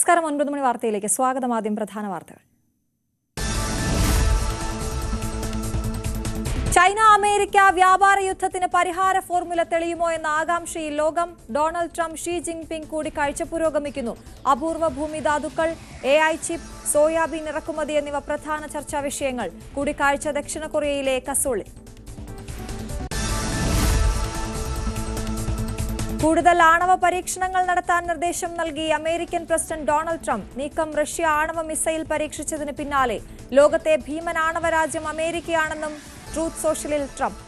നമസ്കാരം. 9 മണി വാർത്തയിലേക്ക് സ്വാഗതം. ആദ്യം പ്രധാന വാർത്തകൾ. ചൈന അമേരിക്ക വ്യാപാര യുദ്ധത്തിന് പരിഹാര ഫോർമുല തെളിയുമോ എന്ന ആകാംക്ഷയിൽ ലോകം. ഡൊണാൾഡ് ട്രംപ് ഷീ ജിൻപിങ് കൂടിക്കാഴ്ച പുരോഗമിക്കുന്നു. അപൂർവ ഭൂമിധാതുക്കൾ, AI ചിപ്പ്, സോയാബീൻ ഇറക്കുമതി എന്നിവ പ്രധാന ചർച്ചാ വിഷയങ്ങൾ. കൂടിക്കാഴ്ച ദക്ഷിണ കൊറിയയിലെ കസോളിൽ. കൂടുതൽ ആണവ പരീക്ഷണങ്ങൾ നടത്താൻ നിർദ്ദേശം നൽകി അമേരിക്കൻ പ്രസിഡന്റ് ഡൊണാൾഡ് ട്രംപ്. നീക്കം റഷ്യ ആണവ മിസൈൽ പരീക്ഷിച്ചതിന് പിന്നാലെ. ലോകത്തെ ഭീമൻ ആണവ രാജ്യം അമേരിക്കയാണെന്നും ട്രൂത്ത് സോഷ്യലിൽ ട്രംപ്.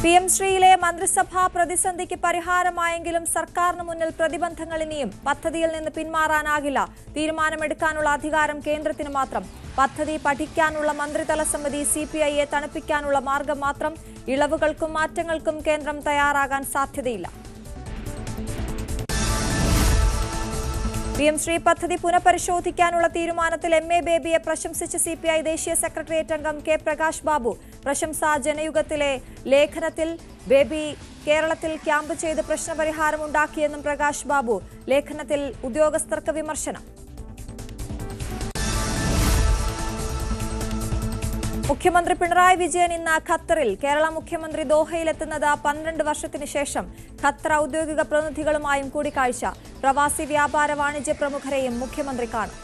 PM ശ്രീയിലെ മന്ത്രിസഭാ പ്രതിസന്ധിക്ക് പരിഹാരമായെങ്കിലും സർക്കാരിന് മുന്നിൽ പ്രതിബന്ധങ്ങൾ ഇനിയും. പദ്ധതിയിൽ നിന്ന് പിന്മാറാനാകില്ല. തീരുമാനമെടുക്കാനുള്ള അധികാരം കേന്ദ്രത്തിന് മാത്രം. പദ്ധതി പഠിക്കാനുള്ള മന്ത്രിതല സമിതി CPIയെ തണുപ്പിക്കാനുള്ള മാർഗം മാത്രം. ഇളവുകൾക്കും മാറ്റങ്ങൾക്കും കേന്ദ്രം തയ്യാറാകാൻ സാധ്യതയില്ല. PM ശ്രീ പദ്ധതി പുനഃപരിശോധിക്കാനുള്ള തീരുമാനത്തിൽ MA ബേബിയെ പ്രശംസിച്ച് CPI ദേശീയ സെക്രട്ടേറിയറ്റ് അംഗം K പ്രകാശ് ബാബു. പ്രശംസാ ജനയുഗത്തിലെ ലേഖനത്തിൽ ബേബി കേരളത്തിൽ ക്യാമ്പ് ചെയ്ത് പ്രശ്നപരിഹാരം ഉണ്ടാക്കിയെന്നും പ്രകാശ് ബാബു. ലേഖനത്തിൽ ഉദ്യോഗസ്ഥർക്ക് വിമർശനം. മുഖ്യമന്ത്രി പിണറായി വിജയൻ ഇന്ന് ഖത്തറിൽ. കേരള മുഖ്യമന്ത്രി ദോഹയിലെത്തുന്നത് 12 വർഷത്തിന് ശേഷം. ഖത്തർ ഔദ്യോഗിക പ്രതിനിധികളുമായും കൂടിക്കാഴ്ച. പ്രവാസി വ്യാപാര വാണിജ്യ പ്രമുഖരെയും മുഖ്യമന്ത്രി കാണും.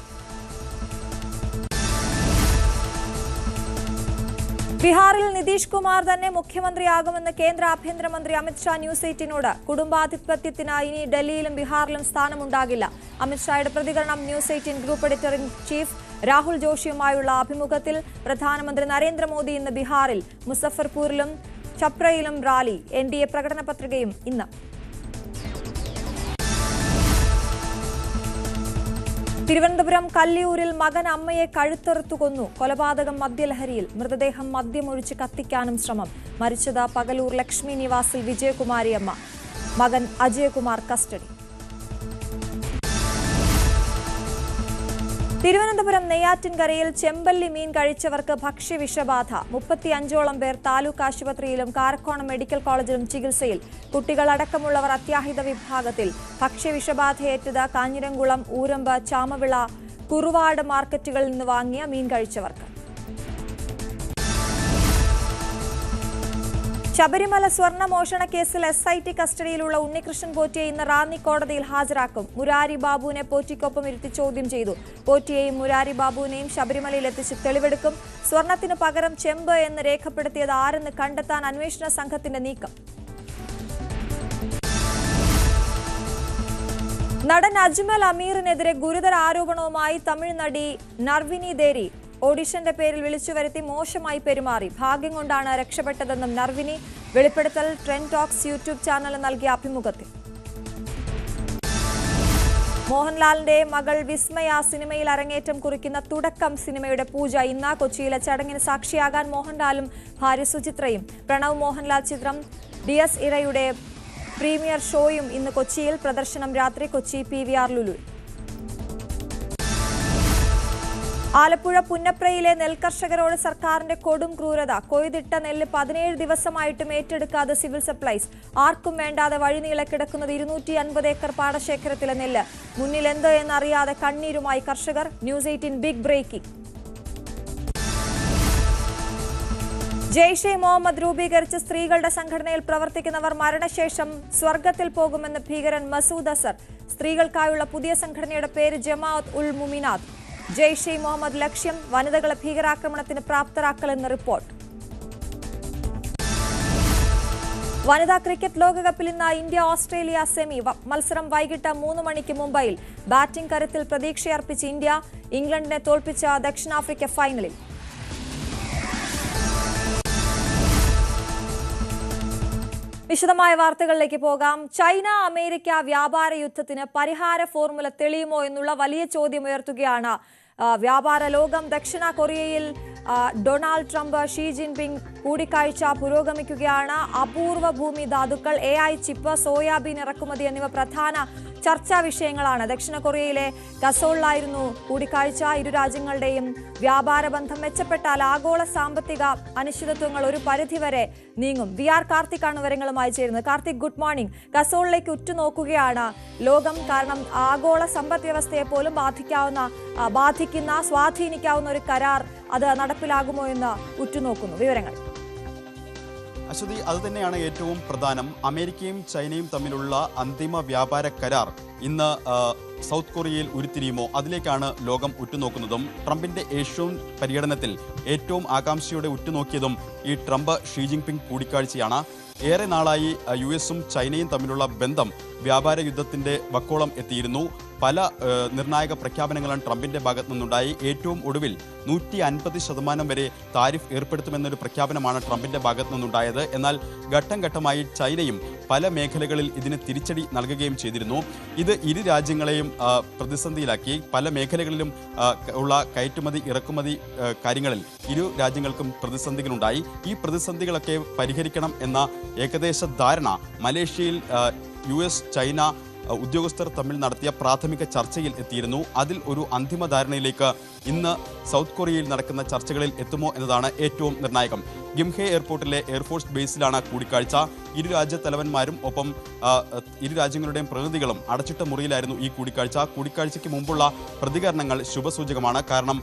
ബീഹാറിൽ നിതീഷ് കുമാർ തന്നെ മുഖ്യമന്ത്രിയാകുമെന്ന് കേന്ദ്ര ആഭ്യന്തരമന്ത്രി അമിത്ഷാ ന്യൂസ് 18നോട്. കുടുംബാധിപത്യത്തിന് ഇനി ഡൽഹിയിലും ബീഹാറിലും സ്ഥാനമുണ്ടാകില്ല. അമിത്ഷായുടെ പ്രതികരണം news 18 group editor in chief Rahul ജോഷിയുമായുള്ള അഭിമുഖത്തിൽ. പ്രധാനമന്ത്രി നരേന്ദ്രമോദി ഇന്ന് ബീഹാറിൽ. മുസഫർപൂരിലും ഛപ്രയിലും റാലി. NDA പ്രകടന പത്രികയും ഇന്ന്. തിരുവനന്തപുരം കല്ലിയൂരിൽ മകൻ അമ്മയെ കഴുത്തെറുത്തു കൊന്നു. കൊലപാതകം മദ്യലഹരിയിൽ. മൃതദേഹം മദ്യമൊഴിച്ച് കത്തിക്കാനും ശ്രമം. മരിച്ചത് പകലൂർ ലക്ഷ്മി നിവാസിൽ വിജയകുമാരി അമ്മ. മകൻ അജയകുമാർ കസ്റ്റഡി. തിരുവനന്തപുരം നെയ്യാറ്റിൻകരയിൽ ചെമ്പല്ലി മീൻ കഴിച്ചവർക്ക് ഭക്ഷ്യവിഷബാധ. 35ഓളം പേർ താലൂക്ക് ആശുപത്രിയിലും കാരക്കോണം മെഡിക്കൽ കോളേജിലും ചികിത്സയിൽ. കുട്ടികളടക്കമുള്ളവർ അത്യാഹിത വിഭാഗത്തിൽ. ഭക്ഷ്യവിഷബാധയേറ്റത് കാഞ്ഞിരംകുളം, ഊരമ്പ്, ചാമവിള, കുറുവാട് മാർക്കറ്റുകളിൽ നിന്ന് വാങ്ങിയ മീൻ കഴിച്ചവർക്ക്. ശബരിമല സ്വർണ്ണമോഷണ കേസിൽ SIT കസ്റ്റഡിയിലുള്ള ഉണ്ണികൃഷ്ണൻ പോറ്റിയെ ഇന്ന് റാന്നി കോടതിയിൽ ഹാജരാക്കും. മുരാരി ബാബുവിനെ പോറ്റിക്കൊപ്പം ഇരുത്തി ചോദ്യം ചെയ്തു. പോറ്റിയെയും മുരാരി ബാബുവിനെയും ശബരിമലയിൽ എത്തിച്ച് തെളിവെടുക്കും. സ്വർണത്തിന് പകരം ചെമ്പ് എന്ന് രേഖപ്പെടുത്തിയത് ആരെന്ന് കണ്ടെത്താൻ അന്വേഷണ സംഘത്തിന്റെ നീക്കം. നടൻ അജ്മൽ അമീറിനെതിരെ ഗുരുതര ആരോപണവുമായി തമിഴ് നടി നർവിനി ദേരി. ഓഡിഷന്റെ പേരിൽ വിളിച്ചു വരുത്തി മോശമായി പെരുമാറി. ഭാഗ്യം കൊണ്ടാണ് രക്ഷപ്പെട്ടതെന്നും നർവിനി വെളിപ്പെടുത്തൽ ട്രെൻഡ് ടോക്സ് യൂട്യൂബ് ചാനൽ നൽകിയ അഭിമുഖത്തിൽ. മോഹൻലാലിന്റെ മകൾ വിസ്മയ സിനിമയിൽ അരങ്ങേറ്റം കുറിക്കുന്ന തുടക്കം സിനിമയുടെ പൂജ ഇന്ന്. കൊച്ചിയിലെ ചടങ്ങിന് സാക്ഷിയാകാൻ മോഹൻലാലും ഭാര്യ സുചിത്രയും. പ്രണവ് മോഹൻലാൽ ചിത്രം DS ഇരയുടെ പ്രീമിയർ ഷോയും ഇന്ന് കൊച്ചിയിൽ. പ്രദർശനം രാത്രി കൊച്ചി PVR ലുലു. ആലപ്പുഴ പുന്നപ്രയിലെ നെൽകർഷകരോട് സർക്കാരിന്റെ കൊടും ക്രൂരത. കൊയ്തിട്ട നെല്ല് 17 ദിവസമായിട്ടും ഏറ്റെടുക്കാതെ സിവിൽ സപ്ലൈസ്. ആർക്കും വേണ്ടാതെ വഴിനീളെ കിടക്കുന്നത് 250 ഏക്കർ പാടശേഖരത്തിലെ നെല്ല്. മുന്നിൽ എന്ത് എന്നറിയാതെ കണ്ണീരുമായി കർഷകർ. News 18 big breaking. Jaish Mohammed രൂപീകരിച്ച സ്ത്രീകളുടെ സംഘടനയിൽ പ്രവർത്തിക്കുന്നവർ മരണശേഷം സ്വർഗത്തിൽ പോകുമെന്ന് ഭീകരൻ മസൂദ് അസർ. സ്ത്രീകൾക്കായുള്ള പുതിയ സംഘടനയുടെ പേര് ജമാഅത്ത് ഉൽ മുമിനാത്ത്. ജെയ്ഷെ മുഹമ്മദ് ലക്ഷ്യം വനിതകളെ ഭീകരാക്രമണത്തിന് പ്രാപ്തരാക്കലെന്ന് റിപ്പോർട്ട്. വനിതാ ക്രിക്കറ്റ് ലോകകപ്പിൽ ഇന്ന് ഇന്ത്യ ഓസ്ട്രേലിയ സെമി. മത്സരം വൈകിട്ട് 3 മണിക്ക് മുംബൈയിൽ. ബാറ്റിംഗ് കരുത്തിൽ പ്രതീക്ഷയർപ്പിച്ച് ഇന്ത്യ. ഇംഗ്ലണ്ടിനെ തോൽപ്പിച്ച ദക്ഷിണാഫ്രിക്ക ഫൈനലിൽ. വിശദമായ വാർത്തകളിലേക്ക് പോകാം. ചൈന അമേരിക്ക വ്യാപാര യുദ്ധത്തിന് പരിഹാര ഫോർമുല തെളിയുമോ എന്നുള്ള വലിയ ചോദ്യം ഉയർത്തുകയാണ് വ്യാപാര ലോകം. ദക്ഷിണ കൊറിയയിൽ ഡൊണാൾഡ് ട്രംപ് ഷീ ജിൻപിങ് കൂടിക്കാഴ്ച പുരോഗമിക്കുകയാണ്. അപൂർവ ഭൂമി ധാതുക്കൾ, AI ചിപ്പ്, സോയാബീൻ ഇറക്കുമതി എന്നിവ പ്രധാന ചർച്ചാ വിഷയങ്ങളാണ്. ദക്ഷിണ കൊറിയയിലെ ഗസോളിലായിരുന്നു കൂടിക്കാഴ്ച. ഇരു രാജ്യങ്ങളുടെയും വ്യാപാര ബന്ധം മെച്ചപ്പെട്ടാൽ ആഗോള സാമ്പത്തിക അനിശ്ചിതത്വങ്ങൾ ഒരു പരിധിവരെ നീങ്ങും. VR കാർത്തിക്കാണ് വിവരങ്ങളുമായി ചേരുന്നത്. Karthik, good morning. ഗസോളിലേക്ക് ഉറ്റുനോക്കുകയാണ് ലോകം. കാരണം ആഗോള സമ്പദ് വ്യവസ്ഥയെ പോലും സ്വാധീനിക്കാവുന്ന ഒരു കരാർ അത് നടപ്പിലാകുമോ എന്ന് ഉറ്റുനോക്കുന്നു. വിവരങ്ങൾ. അശ്വതി, അതുതന്നെയാണ് ഏറ്റവും പ്രധാനം. അമേരിക്കയും ചൈനയും തമ്മിലുള്ള അന്തിമ വ്യാപാര കരാർ ഇന്ന് സൗത്ത് കൊറിയയിൽ ഉരുത്തിരിയുമോ, അതിലേക്കാണ് ലോകം ഉറ്റുനോക്കുന്നതും. ട്രംപിന്റെ ഏഷ്യൻ പര്യടനത്തിൽ ഏറ്റവും ആകാംക്ഷയോടെ ഉറ്റുനോക്കിയതും ഈ ട്രംപ് ഷീ ജിൻപിങ് കൂടിക്കാഴ്ചയാണ്. ഏറെ നാളായി US-ഉം ചൈനയും തമ്മിലുള്ള ബന്ധം വ്യാപാര യുദ്ധത്തിന്റെ വക്കോളം എത്തിയിരുന്നു. പല നിർണായക പ്രഖ്യാപനങ്ങളും ട്രംപിന്റെ ഭാഗത്തു നിന്നുണ്ടായി. ഏറ്റവും ഒടുവിൽ 150% വരെ താരിഫ് ഏർപ്പെടുത്തുമെന്നൊരു പ്രഖ്യാപനമാണ് ട്രംപിന്റെ ഭാഗത്തു നിന്നുണ്ടായത്. എന്നാൽ ഘട്ടം ഘട്ടമായി ചൈനയും പല മേഖലകളിൽ ഇതിന് തിരിച്ചടി നൽകുകയും ചെയ്തിരുന്നു. ഇത് ഇരു രാജ്യങ്ങളെയും പ്രതിസന്ധിയിലാക്കി. പല മേഖലകളിലും ഉള്ള കയറ്റുമതി ഇറക്കുമതി കാര്യങ്ങളിൽ ഇരു രാജ്യങ്ങൾക്കും പ്രതിസന്ധികളുണ്ടായി. ഈ പ്രതിസന്ധികളൊക്കെ പരിഹരിക്കണം എന്ന ഏകദേശ ധാരണ മലേഷ്യയിൽ US ചൈന ഉദ്യോഗസ്ഥർ തമ്മിൽ നടത്തിയ പ്രാഥമിക ചർച്ചയിൽ എത്തിയിരുന്നു. അതിൽ ഒരു അന്തിമ ധാരണയിലേക്ക് ഇന്ന് സൗത്ത് കൊറിയയിൽ നടക്കുന്ന ചർച്ചകളിൽ എത്തുമോ എന്നതാണ് ഏറ്റവും നിർണായകം. ഗിംഹെ എയർപോർട്ടിലെ എയർഫോഴ്സ് ബേസിലാണ് കൂടിക്കാഴ്ച. ഇരു രാജ്യത്തലവന്മാരും ഒപ്പം ഇരു രാജ്യങ്ങളുടെയും പ്രതിനിധികളും അടച്ചിട്ട മുറിയിലായിരുന്നു ഈ കൂടിക്കാഴ്ച. കൂടിക്കാഴ്ചയ്ക്ക് മുമ്പുള്ള പ്രതികരണങ്ങൾ ശുഭസൂചകമാണ്. കാരണം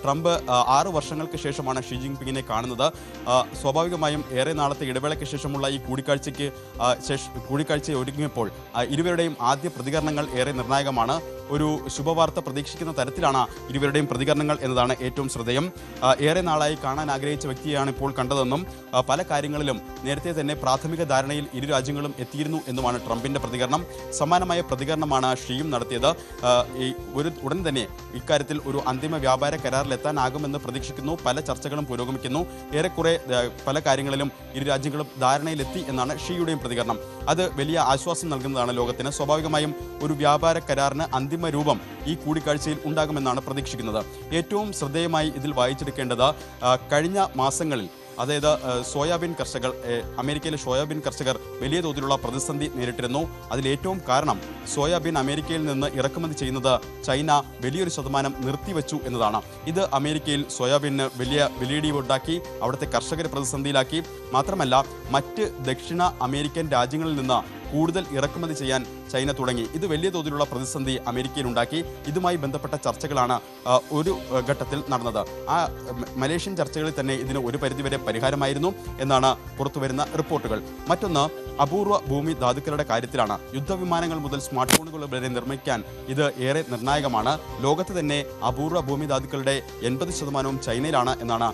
ട്രംപ് 6 വർഷങ്ങൾക്ക് ശേഷമാണ് ഷീ ജിൻപിങ്ങിനെ കാണുന്നത്. സ്വാഭാവികമായും ഏറെ നാളത്തെ ഇടവേളയ്ക്ക് ശേഷമുള്ള ഈ കൂടിക്കാഴ്ചയെ ഒരുങ്ങിയപ്പോൾ ഇരുവരുടെയും ആദ്യ പ്രതികരണങ്ങൾ ഏറെ നിർണായകമാണ്. ഒരു ശുഭവാർത്ത പ്രതീക്ഷിക്കുന്ന തരത്തിലാണ് ഇരുവരുടെയും പ്രതികരണങ്ങൾ എന്നതാണ് ഏറ്റവും ശ്രദ്ധേയം. ഏറെ നാളായി കാണാൻ ആഗ്രഹിച്ച വ്യക്തിയാണ് ഇപ്പോൾ കണ്ടതെന്നും പല കാര്യങ്ങളിലും നേരത്തെ തന്നെ പ്രാഥമിക ധാരണയിൽ ഇരു രാജ്യങ്ങളും എത്തിയിരുന്നു എന്നുമാണ് ട്രംപിന്റെ പ്രതികരണം. സമാനമായ പ്രതികരണമാണ് ഷീയും നടത്തിയത്. ഉടൻ തന്നെ ഇക്കാര്യത്തിൽ ഒരു അന്തിമ വ്യാപാര കരാറിലെത്താനാകുമെന്ന് പ്രതീക്ഷിക്കുന്നു. പല ചർച്ചകളും പുരോഗമിക്കുന്നു. ഏറെക്കുറെ പല കാര്യങ്ങളിലും ഇരു രാജ്യങ്ങളും ധാരണയിലെത്തി എന്നാണ് ഷീയുടെയും പ്രതികരണം. അത് വലിയ ആശ്വാസം നൽകുന്നതാണ് ലോകത്തിന്. സ്വാഭാവികമായും ഒരു വ്യാപാര കരാറിന് അന്തിമ രൂപം ഈ കൂടിക്കാഴ്ചയിൽ ഉണ്ടാകുമെന്നാണ് പ്രതീക്ഷിക്കുന്നത്. ഏറ്റവും ശ്രദ്ധേയമായി ഇതിൽ വായിച്ചെടുക്കേണ്ടത് കഴിഞ്ഞ മാസങ്ങളിൽ, അതായത് സോയാബീൻ കർഷകർ, അമേരിക്കയിലെ സോയാബീൻ കർഷകർ വലിയ തോതിലുള്ള പ്രതിസന്ധി നേരിട്ടിരുന്നു. അതിലേറ്റവും കാരണം സോയാബീൻ അമേരിക്കയിൽ നിന്ന് ഇറക്കുമതി ചെയ്യുന്നത് ചൈന വലിയൊരു ശതമാനം നിർത്തിവെച്ചു എന്നതാണ്. ഇത് അമേരിക്കയിൽ സോയാബീനിന് വലിയ വിലയിടിവുണ്ടാക്കി, അവിടുത്തെ കർഷകരെ പ്രതിസന്ധിയിലാക്കി. മാത്രമല്ല മറ്റ് ദക്ഷിണ അമേരിക്കൻ രാജ്യങ്ങളിൽ നിന്ന് കൂടുതൽ ഇറക്കുമതി ചെയ്യാൻ ചൈന തുടങ്ങി. ഇത് വലിയ തോതിലുള്ള പ്രതിസന്ധി അമേരിക്കയിലുണ്ടാക്കി. ഇതുമായി ബന്ധപ്പെട്ട ചർച്ചകളാണ് ഒരു ഘട്ടത്തിൽ നടന്നത്. ആ മലേഷ്യൻ ചർച്ചകളിൽ തന്നെ ഇതിന് ഒരു പരിധിവരെ പരിഹാരമായിരുന്നു എന്നാണ് പുറത്തുവരുന്ന റിപ്പോർട്ടുകൾ. മറ്റൊന്ന്, അപൂർവ ഭൂമി ധാതുക്കളുടെ കാര്യത്തിലാണ്. യുദ്ധവിമാനങ്ങൾ മുതൽ സ്മാർട്ട് ഫോണുകൾ വരെ നിർമ്മിക്കാൻ ഇത് ഏറെ നിർണായകമാണ്. ലോകത്ത് തന്നെ അപൂർവ ഭൂമി ധാതുക്കളുടെ 80% ചൈനയിലാണ് എന്നാണ്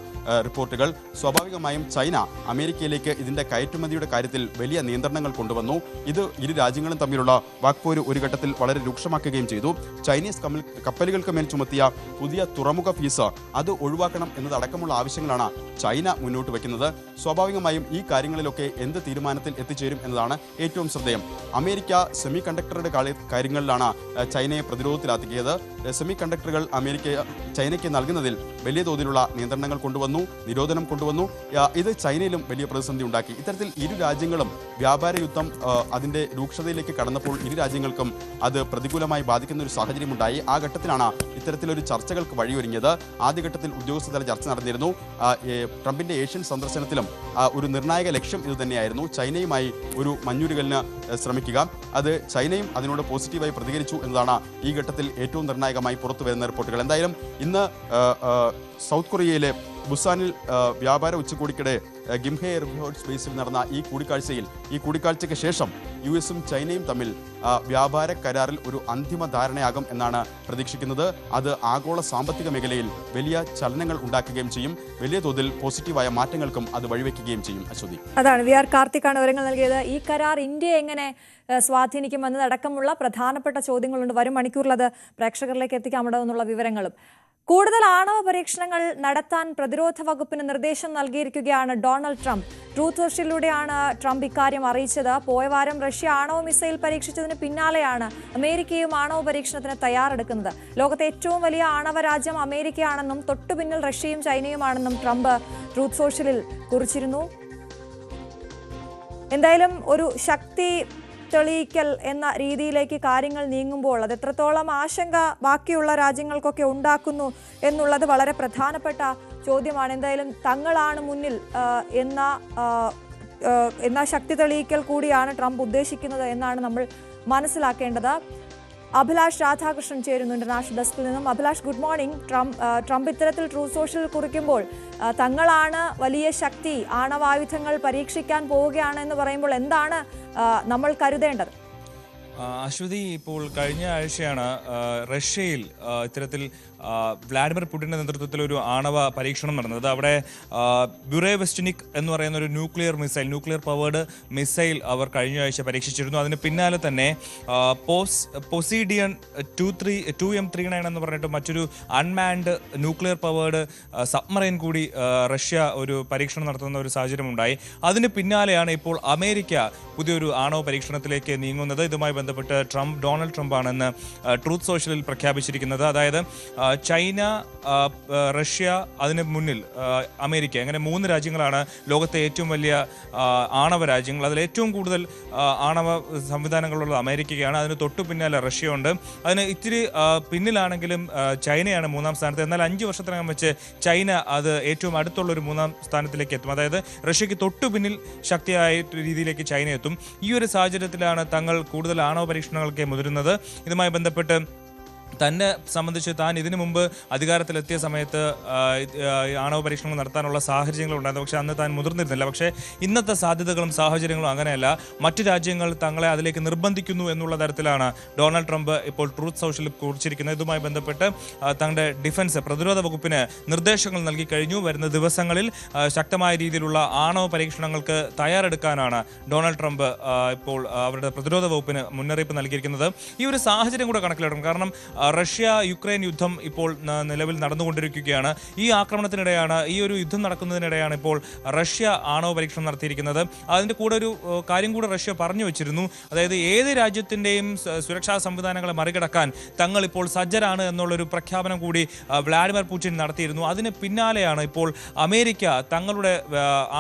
റിപ്പോർട്ടുകൾ. സ്വാഭാവികമായും ചൈന അമേരിക്കയിലേക്ക് ഇതിന്റെ കയറ്റുമതിയുടെ കാര്യത്തിൽ വലിയ നിയന്ത്രണങ്ങൾ കൊണ്ടുവന്നു. ഇത് ഇരു രാജ്യങ്ങളും തമ്മിലുള്ള വാക്പോര് ഒരു ഘട്ടത്തിൽ വളരെ രൂക്ഷമാക്കുകയും ചെയ്തു. ചൈനീസ് കപ്പലുകൾക്ക് മേൽ ചുമത്തിയ പുതിയ തുറമുഖ ഫീസ് അത് ഒഴിവാക്കണം എന്നതടക്കമുള്ള ആവശ്യങ്ങളാണ് ചൈന മുന്നോട്ട് വയ്ക്കുന്നത്. സ്വാഭാവികമായും ഈ കാര്യങ്ങളിലൊക്കെ എന്ത് തീരുമാനത്തിൽ എത്തിച്ചേരും എന്നതാണ് ഏറ്റവും ശ്രദ്ധേയം. അമേരിക്ക സെമി കണ്ടക്ടറുടെ കാര്യങ്ങളിലാണ് ചൈനയെ പ്രതിരോധത്തിലാക്കിയത്. സെമി കണ്ടക്ടറുകൾ ചൈനയ്ക്ക് നൽകുന്നതിൽ വലിയ തോതിലുള്ള നിയന്ത്രണങ്ങൾ കൊണ്ടുവന്നു, നിരോധനം കൊണ്ടുവന്നു. ഇത് ചൈനയിലും വലിയ പ്രതിസന്ധി ഉണ്ടാക്കി. ഇത്തരത്തിൽ ഇരു രാജ്യങ്ങളും വ്യാപാര യുദ്ധം അതിൻ്റെ രൂക്ഷതയിലേക്ക് കടന്നപ്പോൾ ഇരു രാജ്യങ്ങൾക്കും അത് പ്രതികൂലമായി ബാധിക്കുന്ന ഒരു സാഹചര്യമുണ്ടായി. ആ ഘട്ടത്തിലാണ് ഇത്തരത്തിലൊരു ചർച്ചകൾക്ക് വഴിയൊരുങ്ങിയത്. ആദ്യഘട്ടത്തിൽ ഉദ്യോഗസ്ഥതല ചർച്ച നടന്നിരുന്നു. ട്രംപിന്റെ ഏഷ്യൻ സന്ദർശനത്തിലും ഒരു നിർണായക ലക്ഷ്യം ഇത് തന്നെയായിരുന്നു, ചൈനയുമായി ഒരു മഞ്ഞുരുകലിന് ശ്രമിക്കുക. അത് ചൈനയും അതിനോട് പോസിറ്റീവായി പ്രതികരിച്ചു എന്നതാണ് ഈ ഘട്ടത്തിൽ ഏറ്റവും നിർണായകമായി പുറത്തു വരുന്ന റിപ്പോർട്ടുകൾ. എന്തായാലും ഇന്ന് സൗത്ത് കൊറിയയിലെ ബുസാനിൽ വ്യാപാര ഉച്ചകോടിക്കിടെ ഗിംഹെ എയർഫോഴ്സ് ബേസിൽ നടന്ന ഈ കൂടിക്കാഴ്ചയ്ക്ക് ശേഷം US-ഉം ചൈനയും തമ്മിൽ വ്യാപാര കരാറിൽ ഒരു അന്തിമ ധാരണയാകും എന്നാണ് പ്രതീക്ഷിക്കുന്നത്. അത് ആഗോള സാമ്പത്തിക മേഖലയിൽ വലിയ ചലനങ്ങൾ ഉണ്ടാക്കുകയും ചെയ്യും. വലിയ തോതിൽ പോസിറ്റീവായ മാറ്റങ്ങൾക്കും അത് വഴിവെക്കുകയും ചെയ്യും. അശ്വതി, അതാണ് VR കാർത്തിക്കാണ് വിവരങ്ങൾ നൽകിയത്. ഈ കരാർ ഇന്ത്യയെ എങ്ങനെ സ്വാധീനിക്കുമെന്നതടക്കമുള്ള പ്രധാനപ്പെട്ട ചോദ്യങ്ങളുണ്ട്. വരും മണിക്കൂറിലത് പ്രേക്ഷകരിലേക്ക് എത്തിക്കാമെന്നുള്ള വിവരങ്ങളും. കൂടുതൽ ആണവ പരീക്ഷണങ്ങൾ നടത്താൻ പ്രതിരോധ വകുപ്പിന് നിർദ്ദേശം നൽകിയിരിക്കുകയാണ് ഡൊണാൾഡ് ട്രംപ്. ട്രൂത്ത് സോഷ്യലിലൂടെയാണ് ട്രംപ് ഇക്കാര്യം അറിയിച്ചത്. പോയ വാരം റഷ്യ ആണവ മിസൈൽ പരീക്ഷിച്ചതിന് പിന്നാലെയാണ് അമേരിക്കയും ആണവ പരീക്ഷണത്തിന് തയ്യാറെടുക്കുന്നത്. ലോകത്തെ ഏറ്റവും വലിയ ആണവ രാജ്യം അമേരിക്കയാണെന്നും തൊട്ടുപിന്നിൽ റഷ്യയും ചൈനയുമാണെന്നും ട്രംപ് ട്രൂത്ത് സോഷ്യലിൽ കുറിച്ചിരുന്നു. എന്തായാലും ഒരു ശക്തി തെളിയിക്കൽ എന്ന രീതിയിലേക്ക് കാര്യങ്ങൾ നീങ്ങുമ്പോൾ അത് എത്രത്തോളം ആശങ്ക ബാക്കിയുള്ള രാജ്യങ്ങൾക്കൊക്കെ ഉണ്ടാക്കുന്നു എന്നുള്ളത് വളരെ പ്രധാനപ്പെട്ട ചോദ്യമാണ്. എന്തായാലും തങ്ങളാണ് മുന്നിൽ എന്ന ശക്തി തെളിയിക്കൽ കൂടിയാണ് ട്രംപ് ഉദ്ദേശിക്കുന്നത് എന്നാണ് നമ്മൾ മനസ്സിലാക്കേണ്ടത്. അഭിലാഷ് രാധാകൃഷ്ണൻ ചേരുന്നു ഇന്റർനാഷണൽ ഡെസ്കിൽ നിന്നും. Abhilash, good morning. ട്രംപ് ഇത്തരത്തിൽ ട്രൂത്ത് സോഷ്യൽ കുറിക്കുമ്പോൾ തങ്ങളാണ് വലിയ ശക്തി, ആണവായുധങ്ങൾ പരീക്ഷിക്കാൻ പോവുകയാണ് എന്ന് പറയുമ്പോൾ എന്താണ് നമ്മൾ കരുതേണ്ടത്? അശ്വതി, ഇപ്പോൾ കഴിഞ്ഞ ആഴ്ചയാണ് റഷ്യയിൽ ഇത്തരത്തിൽ വ്ളാഡിമിർ പുടിൻ്റെ നേതൃത്വത്തിൽ ഒരു ആണവ പരീക്ഷണം നടന്നത്. അവിടെ ബ്യൂറേവെസ്റ്റ്നിക് എന്ന് പറയുന്ന ഒരു ന്യൂക്ലിയർ പവേർഡ് മിസൈൽ അവർ കഴിഞ്ഞ ആഴ്ച പരീക്ഷിച്ചിരുന്നു. അതിന് പിന്നാലെ തന്നെ പൊസീഡിയൻ 2M39 എന്ന് പറഞ്ഞിട്ട് മറ്റൊരു അൺമാൻഡ് ന്യൂക്ലിയർ പവേർഡ് സബ്മറൈൻ കൂടി റഷ്യ ഒരു പരീക്ഷണം നടത്തുന്ന ഒരു സാഹചര്യം ഉണ്ടായി. അതിന് പിന്നാലെയാണ് ഇപ്പോൾ അമേരിക്ക പുതിയൊരു ആണവ പരീക്ഷണത്തിലേക്ക് നീങ്ങുന്നത്. ഇതുമായി ബന്ധപ്പെട്ട് ഡൊണാൾഡ് ട്രംപ് ആണെന്ന് ട്രൂത്ത് സോഷ്യലിൽ പ്രഖ്യാപിച്ചിരിക്കുന്നത്. അതായത് ചൈന, റഷ്യ, അതിന് മുന്നിൽ അമേരിക്ക, അങ്ങനെ 3 രാജ്യങ്ങളാണ് ലോകത്തെ ഏറ്റവും വലിയ ആണവ രാജ്യങ്ങൾ. അതിൽ ഏറ്റവും കൂടുതൽ ആണവ സംവിധാനങ്ങളുള്ളത് അമേരിക്കയാണ്. അതിന് തൊട്ടു പിന്നാലെ റഷ്യ ഉണ്ട്. അതിന് ഇത്തിരി പിന്നിലാണെങ്കിലും ചൈനയാണ് 3-ാം സ്ഥാനത്ത്. എന്നാൽ 5 വർഷത്തിനകം വെച്ച് ചൈന അത് ഏറ്റവും അടുത്തുള്ളൊരു 3-ാം സ്ഥാനത്തിലേക്ക് എത്തും. അതായത് റഷ്യക്ക് തൊട്ടു പിന്നിൽ ശക്തിയായ രീതിയിലേക്ക് ചൈന എത്തും. ഈ ഒരു സാഹചര്യത്തിലാണ് തങ്ങൾ കൂടുതൽ ആണവ പരീക്ഷണങ്ങൾക്ക് മുതിരുന്നത്. ഇതുമായി ബന്ധപ്പെട്ട് തന്നെ സംബന്ധിച്ച് താൻ ഇതിനു മുമ്പ് അധികാരത്തിലെത്തിയ സമയത്ത് ആണവ പരീക്ഷണങ്ങൾ നടത്താനുള്ള സാഹചര്യങ്ങൾ ഉണ്ടായിരുന്നു. പക്ഷേ അന്ന് താൻ മുതിർന്നിരുന്നില്ല. പക്ഷേ ഇന്നത്തെ സാധ്യതകളും സാഹചര്യങ്ങളും അങ്ങനെയല്ല. മറ്റു രാജ്യങ്ങൾ തങ്ങളെ അതിലേക്ക് നിർബന്ധിക്കുന്നു എന്നുള്ള തരത്തിലാണ് ഡൊണാൾഡ് ട്രംപ് ഇപ്പോൾ ട്രൂത്ത് സോഷ്യലിൽ കുറിച്ചിരിക്കുന്നത്. ഇതുമായി ബന്ധപ്പെട്ട് തങ്ങളുടെ പ്രതിരോധ വകുപ്പിന് നിർദ്ദേശങ്ങൾ നൽകി കഴിഞ്ഞു. വരുന്ന ദിവസങ്ങളിൽ ശക്തമായ രീതിയിലുള്ള ആണവ പരീക്ഷണങ്ങൾക്ക് തയ്യാറെടുക്കാനാണ് ഡൊണാൾഡ് ട്രംപ് ഇപ്പോൾ അവരുടെ പ്രതിരോധ വകുപ്പിന് മുന്നറിയിപ്പ് നൽകിയിരിക്കുന്നത്. ഈ ഒരു സാഹചര്യം കൂടെ കണക്കിലെടുക്കും. കാരണം റഷ്യ യുക്രൈൻ യുദ്ധം ഇപ്പോൾ നിലവിൽ നടന്നുകൊണ്ടിരിക്കുകയാണ്. ഈ ആക്രമണത്തിനിടെയാണ്, ഈ ഒരു യുദ്ധം നടക്കുന്നതിനിടെയാണ് ഇപ്പോൾ റഷ്യ ആണവ പരീക്ഷണം നടത്തിയിരിക്കുന്നത്. അതിൻ്റെ കൂടെ ഒരു കാര്യം കൂടെ റഷ്യ പറഞ്ഞു വെച്ചിരുന്നു. അതായത് ഏത് രാജ്യത്തിൻ്റെയും സുരക്ഷാ സംവിധാനങ്ങളെ മറികടക്കാൻ തങ്ങൾ ഇപ്പോൾ സജ്ജരാണ് എന്നുള്ളൊരു പ്രഖ്യാപനം കൂടി വ്ളാഡിമിർ പുടിൻ നടത്തിയിരുന്നു. അതിന് പിന്നാലെയാണ് ഇപ്പോൾ അമേരിക്ക തങ്ങളുടെ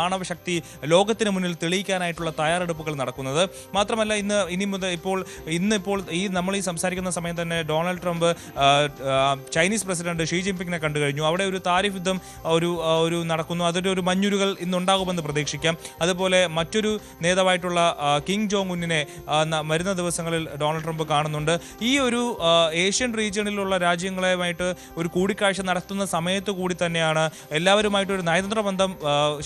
ആണവ ശക്തി ലോകത്തിന് മുന്നിൽ തെളിയിക്കാനായിട്ടുള്ള തയ്യാറെടുപ്പുകൾ നടക്കുന്നത്. മാത്രമല്ല ഇന്നിപ്പോൾ നമ്മൾ ഈ സംസാരിക്കുന്ന സമയം തന്നെ Donald Trump Chinese president Xi ജിൻപിങ്ങിനെ കണ്ടു കഴിഞ്ഞു. അവിടെ ഒരു താരിഫ് യുദ്ധം ഒരു നടക്കുന്നു. അതിൻ്റെ ഒരു മഞ്ഞുരുകൾ ഇന്നുണ്ടാകുമെന്ന് പ്രതീക്ഷിക്കാം. അതുപോലെ മറ്റൊരു നേതാവായിട്ടുള്ള കിങ് ജോങ് ഉന്നിനെ വരുന്ന ദിവസങ്ങളിൽ ഡൊണാൾഡ് ട്രംപ് കാണുന്നുണ്ട്. ഈ ഒരു ഏഷ്യൻ റീജിയണിലുള്ള രാജ്യങ്ങളുമായിട്ട് ഒരു കൂടിക്കാഴ്ച നടത്തുന്ന സമയത്ത് കൂടി തന്നെയാണ് എല്ലാവരുമായിട്ട് ഒരു നയതന്ത്ര ബന്ധം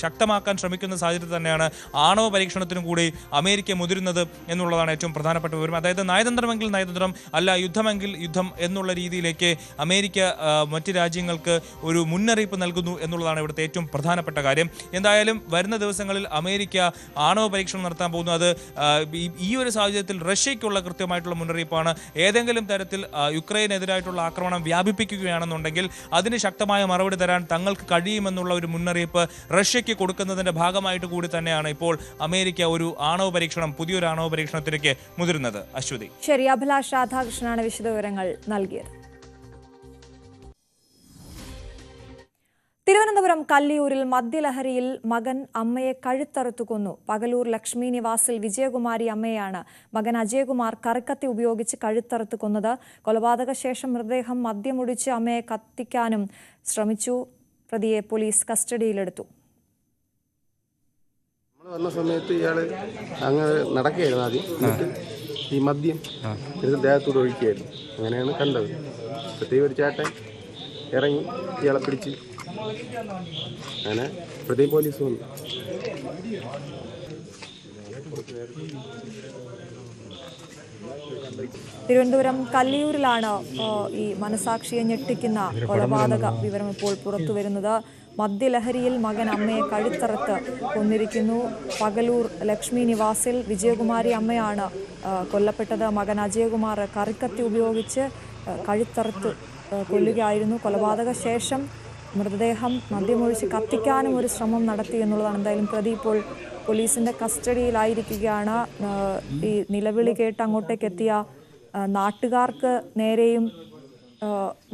ശക്തമാക്കാൻ ശ്രമിക്കുന്ന സാഹചര്യത്തിൽ തന്നെയാണ് ആണവ പരീക്ഷണത്തിനും കൂടി അമേരിക്ക മുതിരുന്നത് എന്നുള്ളതാണ് ഏറ്റവും പ്രധാനപ്പെട്ട വിവരം. അതായത് നയതന്ത്രമെങ്കിൽ നയതന്ത്രം, അല്ല യുദ്ധമെങ്കിൽ യുദ്ധം എന്നുള്ള രീതിയിലേക്ക് അമേരിക്ക മറ്റ് രാജ്യങ്ങൾക്ക് ഒരു മുന്നറിയിപ്പ് നൽകുന്നു എന്നുള്ളതാണ് ഇവിടുത്തെ ഏറ്റവും പ്രധാനപ്പെട്ട കാര്യം. എന്തായാലും വരുന്ന ദിവസങ്ങളിൽ അമേരിക്ക ആണവ പരീക്ഷണം നടത്താൻ പോകുന്നു. അത് ഈ ഒരു സാഹചര്യത്തിൽ റഷ്യയ്ക്കുള്ള കൃത്യമായിട്ടുള്ള മുന്നറിയിപ്പാണ്. ഏതെങ്കിലും തരത്തിൽ യുക്രൈനെതിരായിട്ടുള്ള ആക്രമണം വ്യാപിപ്പിക്കുകയാണെന്നുണ്ടെങ്കിൽ അതിന് ശക്തമായ മറുപടി തരാൻ തങ്ങൾക്ക് കഴിയുമെന്നുള്ള ഒരു മുന്നറിയിപ്പ് റഷ്യയ്ക്ക് കൊടുക്കുന്നതിന്റെ ഭാഗമായിട്ട് കൂടി തന്നെയാണ് ഇപ്പോൾ അമേരിക്ക ഒരു പുതിയൊരു ആണവ പരീക്ഷണത്തിലേക്ക് മുതിരുന്നത്. അശ്വതി, ശരി. അഭിലാഷ് രാധാകൃഷ്ണനാണ് വിശദവിവരങ്ങൾ നൽകിയത്. തിരുവനന്തപുരം കല്ലിയൂരിൽ മദ്യലഹരിയിൽ മകൻ അമ്മയെ കഴുത്തറുത്തു കൊന്നു. പകലൂർ ലക്ഷ്മി നിവാസിൽ വിജയകുമാരി അമ്മയാണ് മകൻ അജയകുമാർ കറിക്കത്തി ഉപയോഗിച്ച് കഴുത്തറുത്ത് കൊന്നത്. കൊലപാതക ശേഷം മൃതദേഹം മദ്യമൊഴിച്ച് അമ്മയെ കത്തിക്കാനും ശ്രമിച്ചു. പ്രതിയെ പോലീസ് കസ്റ്റഡിയിലെടുത്തു. വന്ന സമയത്ത് ഇയാള് അങ്ങ് നടക്കുകയായിരുന്നു. ആദ്യം ഈ മദ്യം ദേഹത്തോട് ഒഴിക്കുകയായിരുന്നു. അങ്ങനെയാണ് കണ്ടത്. പ്രത്യേക ഒരു ചേട്ടൻ ഇറങ്ങി ഇയാളെ പിടിച്ച് അങ്ങനെ പ്രത്യേക പോലീസ് വന്നു. തിരുവനന്തപുരം കല്ലിയൂരിലാണ് ഈ മനസാക്ഷിയെ ഞെട്ടിക്കുന്ന കൊലപാതക വിവരം ഇപ്പോൾ പുറത്തു വരുന്നത്. മദ്യലഹരിയിൽ മകൻ അമ്മയെ കഴുത്തറുത്ത് കൊന്നിരിക്കുന്നു. പകലൂർ ലക്ഷ്മി നിവാസിൽ വിജയകുമാരി അമ്മയാണ് കൊല്ലപ്പെട്ടത്. മകൻ അജയകുമാർ കറിക്കത്തി ഉപയോഗിച്ച് കഴുത്തറുത്ത് കൊല്ലുകയായിരുന്നു. കൊലപാതക ശേഷം മൃതദേഹം മദ്യമൊഴിച്ച് കത്തിക്കാനും ഒരു ശ്രമം നടത്തി എന്നുള്ളതാണ്. എന്തായാലും പ്രതി ഇപ്പോൾ പോലീസിന്റെ കസ്റ്റഡിയിലായിരിക്കുകയാണ്. ഈ നിലവിളി കേട്ട് അങ്ങോട്ടേക്ക് എത്തിയ നാട്ടുകാർക്ക് നേരെയും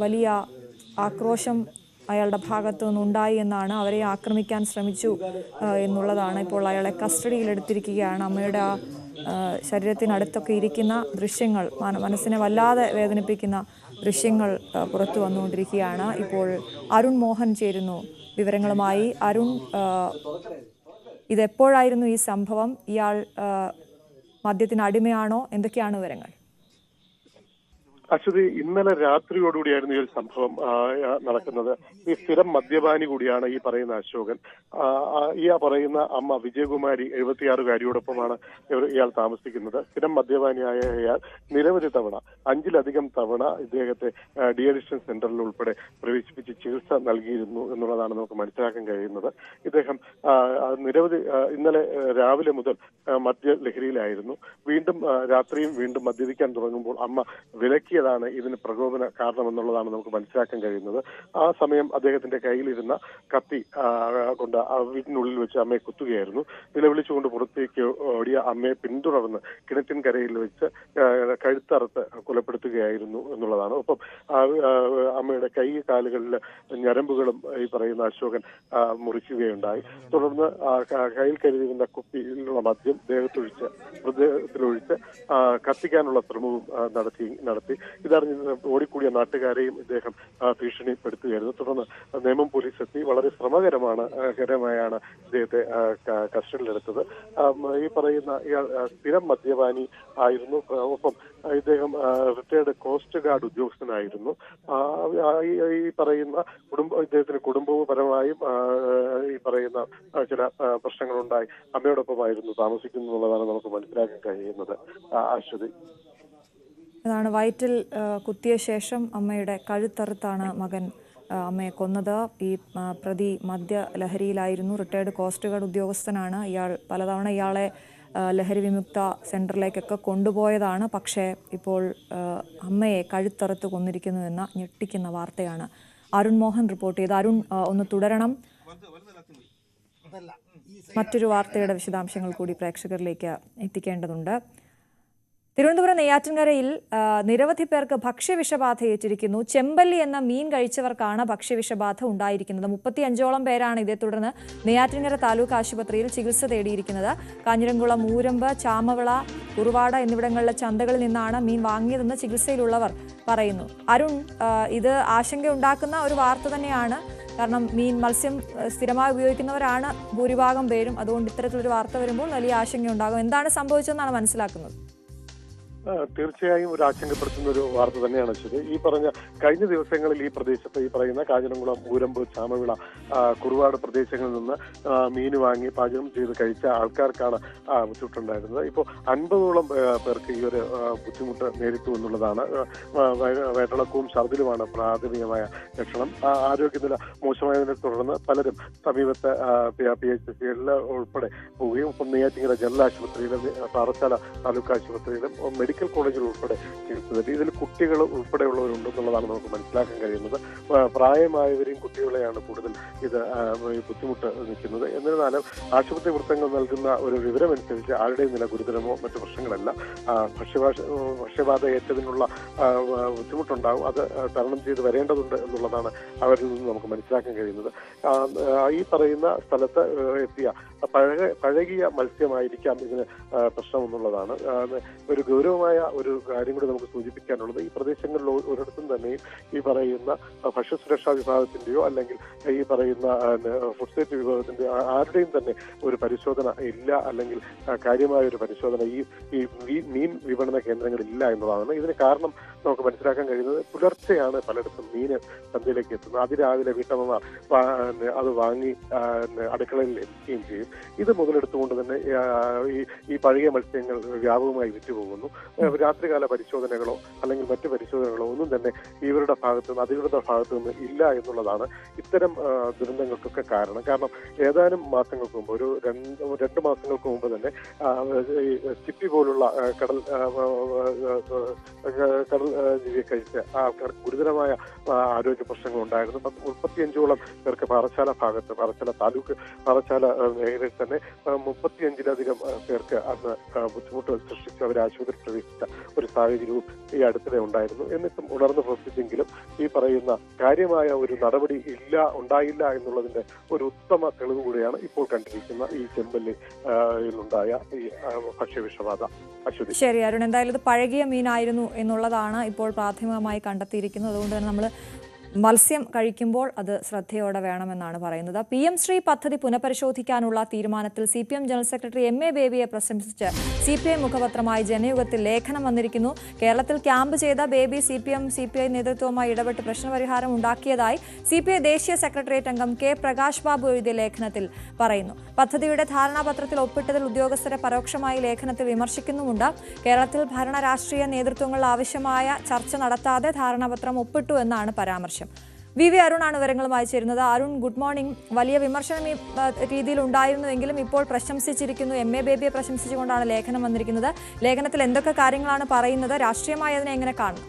വലിയ ആക്രോശം അയാളുടെ ഭാഗത്തു നിന്നുണ്ടായി എന്നാണ്. അവരെ ആക്രമിക്കാൻ ശ്രമിച്ചു എന്നുള്ളതാണ്. ഇപ്പോൾ അയാളെ കസ്റ്റഡിയിലെടുത്തിരിക്കുകയാണ്. അമ്മയുടെ ശരീരത്തിനടുത്തൊക്കെ ഇരിക്കുന്ന ദൃശ്യങ്ങൾ, മനസ്സിനെ വല്ലാതെ വേദനിപ്പിക്കുന്ന ദൃശ്യങ്ങൾ പുറത്തു വന്നുകൊണ്ടിരിക്കുകയാണ്. ഇപ്പോൾ അരുൺ മോഹൻ ചേരുന്നു വിവരങ്ങളുമായി. അരുൺ, ഇതെപ്പോഴായിരുന്നു ഈ സംഭവം? ഇയാൾ മദ്യത്തിന് അടിമയാണോ? എന്തൊക്കെയാണ് വിവരങ്ങൾ? അശ്വതി, ഇന്നലെ രാത്രിയോടുകൂടിയായിരുന്നു ഈ ഒരു സംഭവം നടക്കുന്നത്. ഈ സ്ഥിരം മദ്യപാനി കൂടിയാണ് ഈ പറയുന്ന അശോകൻ. ഈ പറയുന്ന അമ്മ വിജയകുമാരി 76-കാരിയോടൊപ്പമാണ് ഇയാൾ താമസിക്കുന്നത്. സ്ഥിരം മദ്യപാനിയായ ഇയാൾ നിരവധി തവണ, 5ലധികം തവണ ഇദ്ദേഹത്തെ ഡി അഡിക്ഷൻ സെന്ററിൽ ഉൾപ്പെടെ പ്രവേശിപ്പിച്ച് ചികിത്സ നൽകിയിരുന്നു എന്നുള്ളതാണ് നമുക്ക് മനസ്സിലാക്കാൻ കഴിയുന്നത്. ഇദ്ദേഹം നിരവധി ഇന്നലെ രാവിലെ മുതൽ മദ്യലഹരിയിലായിരുന്നു. വീണ്ടും രാത്രിയും വീണ്ടും മദ്യപിക്കാൻ തുടങ്ങുമ്പോൾ അമ്മ വിലക്കിയതാണ് ഇതിന് പ്രകോപന കാരണമെന്നുള്ളതാണ് നമുക്ക് മനസ്സിലാക്കാൻ കഴിയുന്നത്. ആ സമയം അദ്ദേഹത്തിന്റെ കയ്യിലിരുന്ന കത്തി കൊണ്ട് വീട്ടിനുള്ളിൽ വെച്ച് അമ്മയെ കുത്തുകയായിരുന്നു. നിലവിളിച്ചുകൊണ്ട് പുറത്തേക്ക് ഓടിയ അമ്മയെ പിന്തുടർന്ന് കിണറ്റിൻകരയിൽ വെച്ച് കഴുത്തറുത്ത് കൊലപ്പെടുത്തുകയായിരുന്നു എന്നുള്ളതാണ്. ഒപ്പം അമ്മയുടെ കൈ കാലുകളിലെ ഞരമ്പുകളും ഈ പറയുന്ന അശോകൻ മുറിക്കുകയുണ്ടായി. തുടർന്ന് കയ്യിൽ കരുതിയിരുന്ന കുപ്പിയിലുള്ള മദ്യം ഹൃദയത്തിലൊഴിച്ച് കത്തിക്കാനുള്ള ശ്രമവും നടത്തി. ഇതറിഞ്ഞ് ഓടിക്കൂടിയ നാട്ടുകാരെയും ഇദ്ദേഹം ഭീഷണിപ്പെടുത്തുകയായിരുന്നു. തുടർന്ന് നേമം പോലീസ് എത്തി വളരെ ശ്രമകരമായാണ് ഇദ്ദേഹത്തെ കസ്റ്റഡിയിലെടുത്തത്. ഈ പറയുന്ന ഇയാൾ സ്ഥിരം മദ്യപാനി ആയിരുന്നു. ഒപ്പം ഇദ്ദേഹം റിട്ടയർഡ് കോസ്റ്റ് ഗാർഡ് ഉദ്യോഗസ്ഥനായിരുന്നു. ഈ പറയുന്ന ഇദ്ദേഹത്തിന് കുടുംബപരമായും ഈ പറയുന്ന ചില പ്രശ്നങ്ങളുണ്ടായി അമ്മയോടൊപ്പമായിരുന്നു താമസിക്കുന്നുള്ളതാണ് നമുക്ക് മനസ്സിലാക്കാൻ കഴിയുന്നത്. അശ്വതി, അതാണ് വയറ്റിൽ കുത്തിയ ശേഷം അമ്മയുടെ കഴുത്തറുത്താണ് മകൻ അമ്മയെ കൊന്നത്. ഈ പ്രതി മദ്യലഹരിയിലായിരുന്നു. റിട്ടയർഡ് കോസ്റ്റ് ഗാർഡ് ഉദ്യോഗസ്ഥനാണ്. ഇയാൾ പലതവണ ഇയാളെ ലഹരി വിമുക്ത സെൻറ്ററിലേക്കൊക്കെ കൊണ്ടുപോയതാണ്. പക്ഷേ ഇപ്പോൾ അമ്മയെ കഴുത്തറുത്ത് കൊന്നിരിക്കുന്നു എന്ന ഞെട്ടിക്കുന്ന വാർത്തയാണ് അരുൺ മോഹൻ റിപ്പോർട്ട് ചെയ്ത്. അരുൺ, ഒന്ന് തുടരണം. മറ്റൊരു വാർത്തയുടെ വിശദാംശങ്ങൾ കൂടി പ്രേക്ഷകരിലേക്ക് എത്തിക്കേണ്ടതുണ്ട്. തിരുവനന്തപുരം നെയ്യാറ്റിൻകരയിൽ നിരവധി പേർക്ക് ഭക്ഷ്യവിഷബാധ ഏറ്റിരിക്കുന്നു. ചെമ്പല്ലി എന്ന മീൻ കഴിച്ചവർക്കാണ് ഭക്ഷ്യവിഷബാധ ഉണ്ടായിരിക്കുന്നത്. 35ഓളം പേരാണ് ഇതേ തുടർന്ന് നെയ്യാറ്റിൻകര താലൂക്ക് ആശുപത്രിയിൽ ചികിത്സ തേടിയിരിക്കുന്നത്. കാഞ്ഞിരംകുളം, ഊരമ്പ്, ചാമവിള, കുറുവാട എന്നിവിടങ്ങളിലെ ചന്തകളിൽ നിന്നാണ് മീൻ വാങ്ങിയതെന്ന് ചികിത്സയിലുള്ളവർ പറയുന്നു. അരുൺ, ഇത് ആശങ്കയുണ്ടാക്കുന്ന ഒരു വാർത്ത തന്നെയാണ്. കാരണം മത്സ്യം സ്ഥിരമായി ഉപയോഗിക്കുന്നവരാണ് ഭൂരിഭാഗം പേരും. അതുകൊണ്ട് ഇത്തരത്തിലൊരു വാർത്ത വരുമ്പോൾ വലിയ ആശങ്കയുണ്ടാകും. എന്താണ് സംഭവിച്ചതെന്നാണ് മനസ്സിലാക്കുന്നത്? തീർച്ചയായും ഒരു ആശങ്കപ്പെടുത്തുന്ന ഒരു വാർത്ത തന്നെയാണ് ശരി. ഈ പറഞ്ഞ കഴിഞ്ഞ ദിവസങ്ങളിൽ ഈ പ്രദേശത്ത് ഈ പറയുന്ന കാഞ്ഞിരംകുളം, ഊരമ്പ്, ചാമവിള, കുറുവാട് പ്രദേശങ്ങളിൽ നിന്ന് മീൻ വാങ്ങി പാചകം ചെയ്ത് കഴിച്ച ആൾക്കാർക്കാണ് ബുദ്ധിമുട്ടുണ്ടായിരുന്നത്. ഇപ്പോൾ 50ഓളം പേർക്ക് ഈ ഒരു ബുദ്ധിമുട്ട് നേരിട്ടു എന്നുള്ളതാണ്. വയറിളക്കവും ഛർദിലുമാണ് പ്രാഥമികമായ ലക്ഷണം. ആരോഗ്യനില മോശമായതിനെ തുടർന്ന് പലരും സമീപത്തെ PHCകളിൽ ഉൾപ്പെടെ പോവുകയും ഒപ്പം നെയ്യാറ്റിൻകര ജനറൽ ആശുപത്രിയിലും പാറശാല താലൂക്ക് ആശുപത്രിയിലും മെഡിക്കൽ കോളേജിൽ ഉൾപ്പെടെ ചികിത്സ. ഇതിൽ കുട്ടികൾ ഉൾപ്പെടെയുള്ളവരുണ്ടെന്നുള്ളതാണ് നമുക്ക് മനസ്സിലാക്കാൻ കഴിയുന്നത്. പ്രായമായവരെയും കുട്ടികളെയാണ് കൂടുതൽ ഇത് ബുദ്ധിമുട്ട് നിൽക്കുന്നത്. എന്നിരുന്നാലും ആശുപത്രി വൃത്തങ്ങൾ നൽകുന്ന ഒരു വിവരമനുസരിച്ച് ആരുടെയും നില ഗുരുതരമോ മറ്റു പ്രശ്നങ്ങളല്ല. ഭക്ഷ്യബാധ ഏറ്റതിനുള്ള ബുദ്ധിമുട്ടുണ്ടാകും. അത് തരണം ചെയ്ത് വരേണ്ടതുണ്ട് എന്നുള്ളതാണ് അവരിൽ നിന്ന് നമുക്ക് മനസ്സിലാക്കാൻ കഴിയുന്നത്. ഈ പറയുന്ന സ്ഥലത്ത് എത്തിയ പഴകിയ മത്സ്യമായിരിക്കാം ഇതിന് പ്രശ്നമെന്നുള്ളതാണ്. ഒരു ഗൗരവമായ ഒരു കാര്യം കൂടി നമുക്ക് സൂചിപ്പിക്കാനുള്ളത്, ഈ പ്രദേശങ്ങളിൽ ഒരിടത്തും തന്നെയും ഈ പറയുന്ന ഭക്ഷ്യസുരക്ഷാ വിഭാഗത്തിന്റെയോ അല്ലെങ്കിൽ ഈ പറയുന്ന ഫുഡ് സേഫ്റ്റി വിഭാഗത്തിന്റെ ആരുടെയും തന്നെ ഒരു പരിശോധന ഇല്ല, അല്ലെങ്കിൽ കാര്യമായ ഒരു പരിശോധന ഈ മീൻ വിപണന കേന്ദ്രങ്ങളിൽ ഇല്ല എന്നുള്ളതാണ്. ഇതിന് കാരണം നമുക്ക് മനസ്സിലാക്കാൻ കഴിയുന്നത് പുലർച്ചെയാണ് പലയിടത്തും മീന് ചന്തയിലേക്ക് എത്തുന്നത്. അതിരാവിലെ വീട്ടമ്മമാർ അത് വാങ്ങി അടുക്കളയിൽ എത്തിക്കുകയും ചെയ്യും. ഇത് മുതലെടുത്തുകൊണ്ട് തന്നെ ഈ പഴകിയ മത്സ്യങ്ങൾ വ്യാപകമായി വിറ്റുപോകുന്നു. രാത്രികാല പരിശോധനകളോ അല്ലെങ്കിൽ മറ്റു പരിശോധനകളോ ഒന്നും തന്നെ ഇവരുടെ ഭാഗത്തു നിന്ന് അധികൃതരുടെ ഭാഗത്തു നിന്ന് ഇല്ല എന്നുള്ളതാണ് ഇത്തരം ദുരന്തങ്ങൾക്കൊക്കെ കാരണം. കാരണം ഏതാനും മാസങ്ങൾക്ക് മുമ്പ്, ഒരു 2 മാസങ്ങൾക്ക് മുമ്പ് തന്നെ ചിപ്പി പോലുള്ള കടൽ ജീവിയെ കഴിച്ച് ആൾക്കാർക്ക് ഗുരുതരമായ ആരോഗ്യ പ്രശ്നങ്ങൾ ഉണ്ടായിരുന്നു. 35ഓളം പേർക്ക് പാറശാല താലൂക്ക് പാറശാല മേഖലയിൽ തന്നെ 35ലധികം പേർക്ക് അന്ന് ബുദ്ധിമുട്ടുകൾ സൃഷ്ടിച്ച് അവരെ ആശുപത്രി പ്രവേശിച്ച ഒരു സാഹചര്യവും ഈ അടുത്തിടെ ഉണ്ടായിരുന്നു. എന്നിട്ടും ഉണർന്നു പ്രവർത്തിച്ചെങ്കിലും ഈ പറയുന്ന കാര്യമായ ഒരു നടപടി ഉണ്ടായില്ല എന്നുള്ളതിന്റെ ഒരു ഉത്തമ തെളിവ് കൂടിയാണ് ഇപ്പോൾ കണ്ടിരിക്കുന്ന ഈ ചെമ്പല്ലിലുണ്ടായ ഈ ഭക്ഷ്യവിഷബാധ. അശ്വതി. ശരി അരുൺ, എന്തായാലും ഇത് പഴകിയ മീനായിരുന്നു എന്നുള്ളതാണ് ഇപ്പോൾ പ്രാഥമികമായി കണ്ടെത്തിയിരിക്കുന്നത്. അതുകൊണ്ട് തന്നെ നമ്മൾ മത്സ്യം കഴിക്കുമ്പോൾ അത് ശ്രദ്ധയോടെ വേണമെന്നാണ് പറയുന്നത്. PM ശ്രീ പദ്ധതി പുനഃപരിശോധിക്കാനുള്ള തീരുമാനത്തിൽ CPM general secretary MA ബേബിയെ പ്രശംസിച്ച് CPI മുഖപത്രമായി ജനയുഗത്തിൽ ലേഖനം വന്നിരിക്കുന്നു. കേരളത്തിൽ ക്യാമ്പ് ചെയ്ത ബേബി CPI നേതൃത്വവുമായി ഇടപെട്ട് പ്രശ്നപരിഹാരം ഉണ്ടാക്കിയതായി CPI ദേശീയ സെക്രട്ടേറിയറ്റ് അംഗം K പ്രകാശ് ബാബു എഴുതിയ ലേഖനത്തിൽ പറയുന്നു. പദ്ധതിയുടെ ധാരണാപത്രത്തിൽ ഒപ്പിട്ടതിൽ ഉദ്യോഗസ്ഥരെ പരോക്ഷമായി ലേഖനത്തിൽ വിമർശിക്കുന്നുമുണ്ട്. കേരളത്തിൽ ഭരണ രാഷ്ട്രീയ നേതൃത്വങ്ങൾ ആവശ്യമായ ചർച്ച നടത്താതെ ധാരണാപത്രം ഒപ്പിട്ടു എന്നാണ് പരാമർശം. VV അരുണാണ് വിവരങ്ങളുമായി ചേരുന്നത്. Arun, good morning. വലിയ വിമർശനം ഈ രീതിയിൽ ഉണ്ടായിരുന്നുവെങ്കിലും ഇപ്പോൾ പ്രശംസിച്ചിരിക്കുന്നു. MA ബേബിയെ പ്രശംസിച്ചുകൊണ്ടാണ് ലേഖനം വന്നിരിക്കുന്നത്. ലേഖനത്തിൽ എന്തൊക്കെ കാര്യങ്ങളാണ് പറയുന്നത്? രാഷ്ട്രീയമായി അതിനെ എങ്ങനെ കാണുന്നു?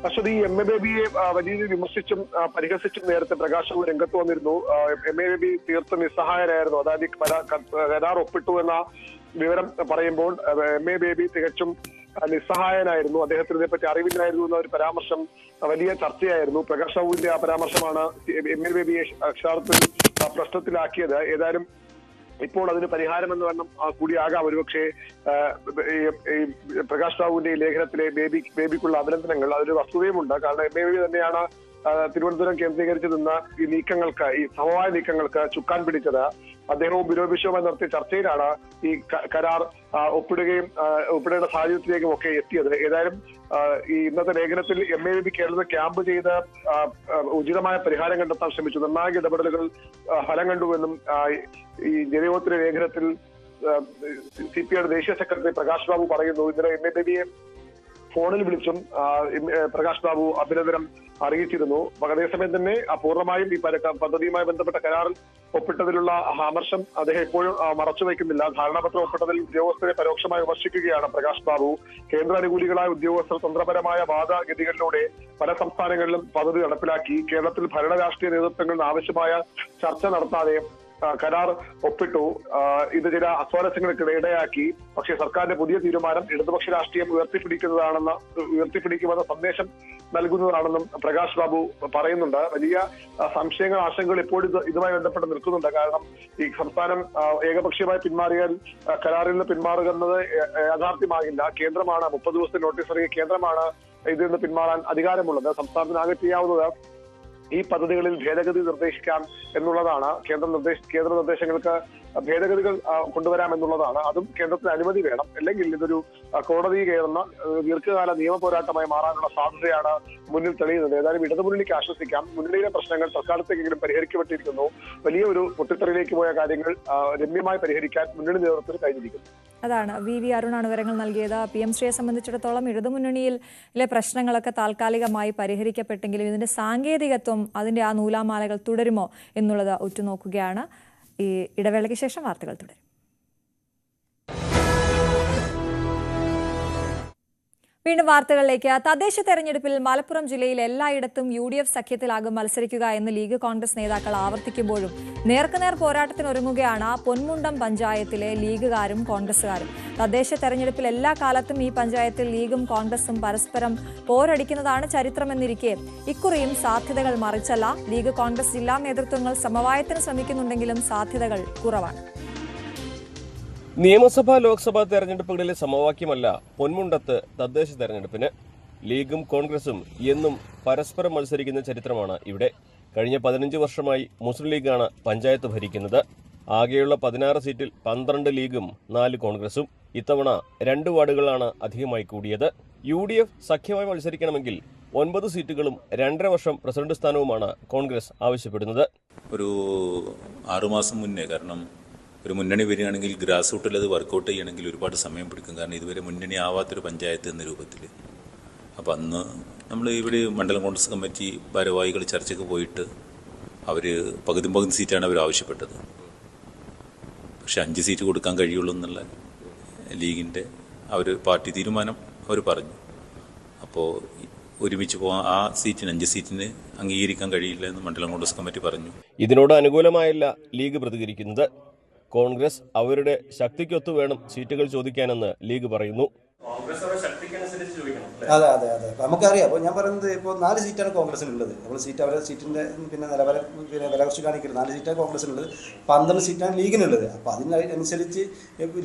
അശ്വതി, MA ബേബിയെ വലിയ വിമർശിച്ചും പരിഹസിച്ചും നേരത്തെ പ്രകാശ് രംഗത്ത് വന്നിരുന്നു. MA ബേബി തീർത്തും നിസ്സഹായരായിരുന്നു. അതായത് കരാർ ഒപ്പിട്ടു എന്ന വിവരം പറയുമ്പോൾ MA ബേബി തികച്ചും നിസ്സഹായനായിരുന്നു. അദ്ദേഹത്തിന് ഇതിനെപ്പറ്റി അറിവില്ലായിരുന്നു എന്ന ഒരു പരാമർശം വലിയ ചർച്ചയായിരുന്നു. പ്രകാശ് ബാബുവിന്റെ ആ പരാമർശമാണ് MA ബേബിയെ അക്ഷരാർത്ഥത്തിൽ പ്രശ്നത്തിലാക്കിയത്. ഏതായാലും ഇപ്പോൾ അതിന് പരിഹാരമെന്ന് വണ്ണം കൂടിയാകാം ഒരുപക്ഷെ പ്രകാശ് ബാബുവിന്റെ ഈ ലേഖനത്തിലെ ബേബിക്കുള്ള അഭിനന്ദനങ്ങൾ. അതൊരു വസ്തുതയുമുണ്ട്. കാരണം MA ബേബി തന്നെയാണ് തിരുവനന്തപുരം കേന്ദ്രീകരിച്ച് നിന്ന ഈ നീക്കങ്ങൾക്ക്, ഈ സമവായ നീക്കങ്ങൾക്ക് ചുക്കാൻ പിടിച്ചത്. അദ്ദേഹവും ബിനോയ് വിശ്വവുമായി നടത്തിയ ചർച്ചയിലാണ് ഈ കരാർ ഒപ്പിടേണ്ട സാഹചര്യത്തിലേക്കും ഒക്കെ എത്തിയത്. ഏതായാലും ഈ ഇന്നത്തെ ലേഖനത്തിൽ MA ബേബി കേരളത്തിൽ ക്യാമ്പ് ചെയ്ത് ഉചിതമായ പരിഹാരം കണ്ടെത്താൻ ശ്രമിച്ചു. നിർണായക ഇടപെടലുകൾ ഫലം കണ്ടുവെന്നും ഈ ജനയോഗത്തിലെ ലേഖനത്തിൽ CPI ദേശീയ സെക്രട്ടറി പ്രകാശ് ബാബു പറയുന്നു. ഇന്നലെ MA ബേബിയെ ഫോണിൽ വിളിച്ചും പ്രകാശ് ബാബു അഭിനന്ദനം അറിയിച്ചിരുന്നു. അതേസമയം തന്നെ പൂർണ്ണമായും ഈ പദ്ധതിയുമായി ബന്ധപ്പെട്ട കരാറിൽ ഒപ്പിട്ടതിലുള്ള അമർഷം അദ്ദേഹം ഇപ്പോഴും മറച്ചുവെക്കുന്നില്ല. ധാരണാപത്രം ഒപ്പിട്ടതിൽ ഉദ്യോഗസ്ഥരെ പരോക്ഷമായി വിമർശിക്കുകയാണ് പ്രകാശ് ബാബു. കേന്ദ്ര അനുകൂലികളായ ഉദ്യോഗസ്ഥർ തന്ത്രപരമായ വാദഗതികളിലൂടെ പല സംസ്ഥാനങ്ങളിലും പദ്ധതി നടപ്പിലാക്കി. കേരളത്തിൽ ഭരണ രാഷ്ട്രീയ നേതൃത്വങ്ങളിൽ ആവശ്യമായ ചർച്ച നടത്താതെ കരാർ ഒപ്പിട്ടു. ഇത് ചില അസ്വാരസ്യങ്ങൾക്ക് ഇടയാക്കി. പക്ഷേ സർക്കാരിന്റെ പുതിയ തീരുമാനം ഇടതുപക്ഷ രാഷ്ട്രീയം ഉയർത്തിപ്പിടിക്കുമെന്ന സന്ദേശം നൽകുന്നതാണെന്നും പ്രകാശ് ബാബു പറയുന്നുണ്ട്. വലിയ സംശയങ്ങൾ, ആശങ്കകൾ ഇപ്പോഴും ഇതുമായി ബന്ധപ്പെട്ട് നിൽക്കുന്നുണ്ട്. കാരണം ഈ സംസ്ഥാനം ഏകപക്ഷീയമായി പിന്മാറിയാൽ കരാറിൽ നിന്ന് പിന്മാറുന്നത് യാഥാർത്ഥ്യമാകില്ല. കേന്ദ്രമാണ് 30 ദിവസത്തെ നോട്ടീസ് ഇറങ്ങിയ കേന്ദ്രമാണ് ഇതിൽ നിന്ന് പിന്മാറാൻ അധികാരമുള്ളത്. സംസ്ഥാനത്തിനാകെ ചെയ്യാവുന്നത് ഈ പദ്ധതികളിൽ ഭേദഗതി നിർദ്ദേശിക്കാം എന്നുള്ളതാണ്. കേന്ദ്ര നിർദ്ദേശങ്ങൾക്ക് ഭേദഗതികൾ കൊണ്ടുവരാമെന്നുള്ളതാണ്. അതും കേന്ദ്രത്തിന് അനുമതി വേണം. അല്ലെങ്കിൽ ഇതൊരു കോടതി കയറുന്ന ദീർഘകാല നിയമ പോരാട്ടമായി മാറാനുള്ള സാധ്യതയാണ് മുന്നിൽ തെളിയുന്നത്. ഏതായാലും ഇടതുമുന്നണിക്ക് ആശ്വസിക്കാം. മുന്നണിയിലെ പ്രശ്നങ്ങൾ തൽക്കാലത്തേക്കെങ്കിലും പരിഹരിക്കപ്പെട്ടിരിക്കുന്നു. വലിയ ഒരു പൊട്ടിത്തെറിയിലേക്ക് പോയ കാര്യങ്ങൾ രമ്യമായി പരിഹരിക്കാൻ മുന്നണി നേതൃത്വത്തിന് കഴിഞ്ഞിരിക്കുന്നു. അതാണ് VV അരുണാണ് വിവരങ്ങൾ നൽകിയത്. PM ശ്രീയെ സംബന്ധിച്ചിടത്തോളം ഇടതുമുന്നണിയിലെ പ്രശ്നങ്ങളൊക്കെ താൽക്കാലികമായി പരിഹരിക്കപ്പെട്ടെങ്കിലും ഇതിന്റെ സാങ്കേതികത്വം, അതിന്റെ ആ നൂലാമാലകൾ തുടരുമോ എന്നുള്ളത് ഉറ്റുനോക്കുകയാണ്. ഈ ഇടവേളയ്ക്ക് ശേഷം വാർത്തകൾ തുടരും. വീണ്ടും വാർത്തകളിലേക്ക്. തദ്ദേശ തെരഞ്ഞെടുപ്പിൽ മലപ്പുറം ജില്ലയിൽ എല്ലായിടത്തും UDF സഖ്യത്തിലാകും മത്സരിക്കുക എന്ന് ലീഗ് കോൺഗ്രസ് നേതാക്കൾ ആവർത്തിക്കുമ്പോഴും നേർക്കുനേർ പോരാട്ടത്തിനൊരുങ്ങുകയാണ് പൊന്മുണ്ടം പഞ്ചായത്തിലെ ലീഗുകാരും കോൺഗ്രസുകാരും. തദ്ദേശ തെരഞ്ഞെടുപ്പിൽ എല്ലാ കാലത്തും ഈ പഞ്ചായത്തിൽ ലീഗും കോൺഗ്രസും പരസ്പരം പോരടിക്കുന്നതാണ് ചരിത്രമെന്നിരിക്കെ ഇക്കുറിയും സാധ്യതകൾ മറിച്ചല്ല. ലീഗ് കോൺഗ്രസ് ജില്ലാ നേതൃത്വങ്ങൾ സമവായത്തിന് ശ്രമിക്കുന്നുണ്ടെങ്കിലും സാധ്യതകൾ കുറവാണ്. നിയമസഭാ ലോക്സഭാ തെരഞ്ഞെടുപ്പുകളിലെ സമവാക്യമല്ല പൊന്മുണ്ടത്ത് തദ്ദേശ തെരഞ്ഞെടുപ്പിന്. ലീഗും കോൺഗ്രസും എന്നും പരസ്പരം മത്സരിക്കുന്ന ചരിത്രമാണ് ഇവിടെ. കഴിഞ്ഞ 15 വർഷമായി മുസ്ലിം ലീഗാണ് പഞ്ചായത്ത് ഭരിക്കുന്നത്. ആകെയുള്ള 16 സീറ്റിൽ 12 ലീഗും 4 കോൺഗ്രസും. ഇത്തവണ 2 വാർഡുകളാണ് അധികമായി കൂടിയത്. UDF സഖ്യമായി മത്സരിക്കണമെങ്കിൽ 9 സീറ്റുകളും 2.5 വർഷം പ്രസിഡന്റ് സ്ഥാനവുമാണ് കോൺഗ്രസ് ആവശ്യപ്പെടുന്നത്. ഒരു 6 മാസം മുന്നേ, കാരണം ഒരു മുന്നണി വരികയാണെങ്കിൽ ഗ്രാസ് റൂട്ടിൽ അത് വർക്കൗട്ട് ചെയ്യണമെങ്കിൽ ഒരുപാട് സമയം പിടിക്കും. കാരണം ഇതുവരെ മുന്നണി ആവാത്തൊരു പഞ്ചായത്ത് എന്ന രൂപത്തിൽ. അപ്പോൾ അന്ന് നമ്മൾ ഇവിടെ മണ്ഡലം കോൺഗ്രസ് കമ്മിറ്റി ഭാരവാഹികൾ ചർച്ചയ്ക്ക് പോയിട്ട് അവർ പകുതി സീറ്റാണ് അവർ ആവശ്യപ്പെട്ടത്. പക്ഷെ 5 സീറ്റ് കൊടുക്കാൻ കഴിയുള്ളൂ എന്നുള്ള ലീഗിൻ്റെ പാർട്ടി തീരുമാനം അവർ പറഞ്ഞു. അപ്പോൾ ഒരുമിച്ച് പോകാൻ ആ സീറ്റിന് 5 സീറ്റിന് അംഗീകരിക്കാൻ കഴിയില്ല എന്ന് മണ്ഡലം കോൺഗ്രസ് കമ്മിറ്റി പറഞ്ഞു. ഇതിനോട് അനുകൂലമായല്ല ലീഗ് പ്രതികരിക്കുന്നത്. കോൺഗ്രസ് അവരുടെ ശക്തിക്കൊത്തു വേണം സീറ്റുകൾ ചോദിക്കാനെന്ന് ലീഗ് പറയുന്നു. അതെ അതെ അതെ നമുക്കറിയാം. അപ്പോൾ ഞാൻ പറയുന്നത് ഇപ്പോൾ 4 സീറ്റാണ് കോൺഗ്രസിനുള്ളത്. നമ്മൾ സീറ്റ് അവരുടെ സീറ്റിൻ്റെ പിന്നെ നിലവാരം പിന്നെ വില കുറച്ച് കാണിക്കരുത്. 4 സീറ്റാണ് കോൺഗ്രസിനുള്ളത്, 12 സീറ്റാണ് ലീഗിനുള്ളത്. അപ്പോൾ അതിനനുസരിച്ച്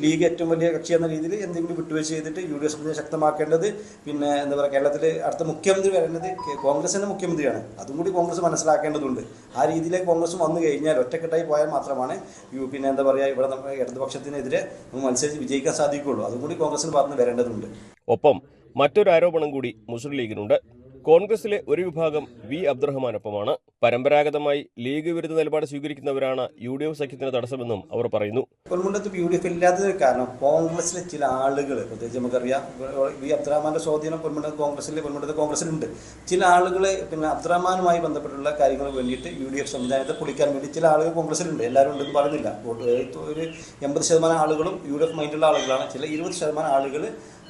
ലീഗ് ഏറ്റവും വലിയ കക്ഷി എന്ന രീതിയിൽ എന്തെങ്കിലും വിട്ടുവീഴ്ച ചെയ്തിട്ട് UDF ശക്തമാക്കേണ്ടത്, പിന്നെ എന്താ പറയുക, കേരളത്തിൽ അടുത്ത മുഖ്യമന്ത്രി വരുന്നത് കോൺഗ്രസിൻ്റെ മുഖ്യമന്ത്രിയാണ്. അതും കൂടി കോൺഗ്രസ് മനസ്സിലാക്കേണ്ടതുണ്ട്. ആ രീതിയിലേക്ക് കോൺഗ്രസ് വന്നു കഴിഞ്ഞാൽ ഒറ്റക്കെട്ടായി പോയാൽ മാത്രമാണ് പിന്നെ എന്താ പറയുക ഇവിടെ നമ്മുടെ ഇടതുപക്ഷത്തിനെതിരെ മത്സരിച്ച് വിജയിക്കാൻ സാധിക്കുകയുള്ളൂ. അതും കൂടി കോൺഗ്രസിന് പറഞ്ഞു വരേണ്ടതുണ്ട്. ഒപ്പം മറ്റൊരു ആരോപണം കൂടി മുസ്ലിം ലീഗിനുണ്ട്. കോൺഗ്രസിലെ ഒരു വിഭാഗം വി അബ്ദുറഹ്മാനൊപ്പമാണ്. പരമ്പരാഗതമായി ലീഗ് വിരുദ്ധ നിലപാട് സ്വീകരിക്കുന്നവരാണ് UDF സഖ്യത്തിന് തടസ്സമെന്നും അവർ പറയുന്നു. പൊന്മുണ്ടത്ത് UDF ഇല്ലാത്തതിന് കാരണം കോൺഗ്രസിലെ ചില ആളുകൾ, പ്രത്യേകിച്ച് നമുക്കറിയാം വി അബ്ദുറഹ്മാന്റെ സ്വാധീനം പൊന്മുണ്ടത്ത് കോൺഗ്രസിലുണ്ട്. ചില ആളുകൾ പിന്നെ അബ്ദുറഹ്മാനുമായി ബന്ധപ്പെട്ടുള്ള കാര്യങ്ങൾ വേണ്ടിയിട്ട് UDF സംവിധാനത്തെ പൊളിക്കാൻ വേണ്ടി ചില ആളുകൾ കോൺഗ്രസിലുണ്ട്. എല്ലാവരും ഉണ്ടെന്ന് പറയുന്നില്ല. ഒരു 80% ആളുകളും UDF മൈൻഡുള്ള ആളുകളാണ്. ചില 20% ആളുകൾ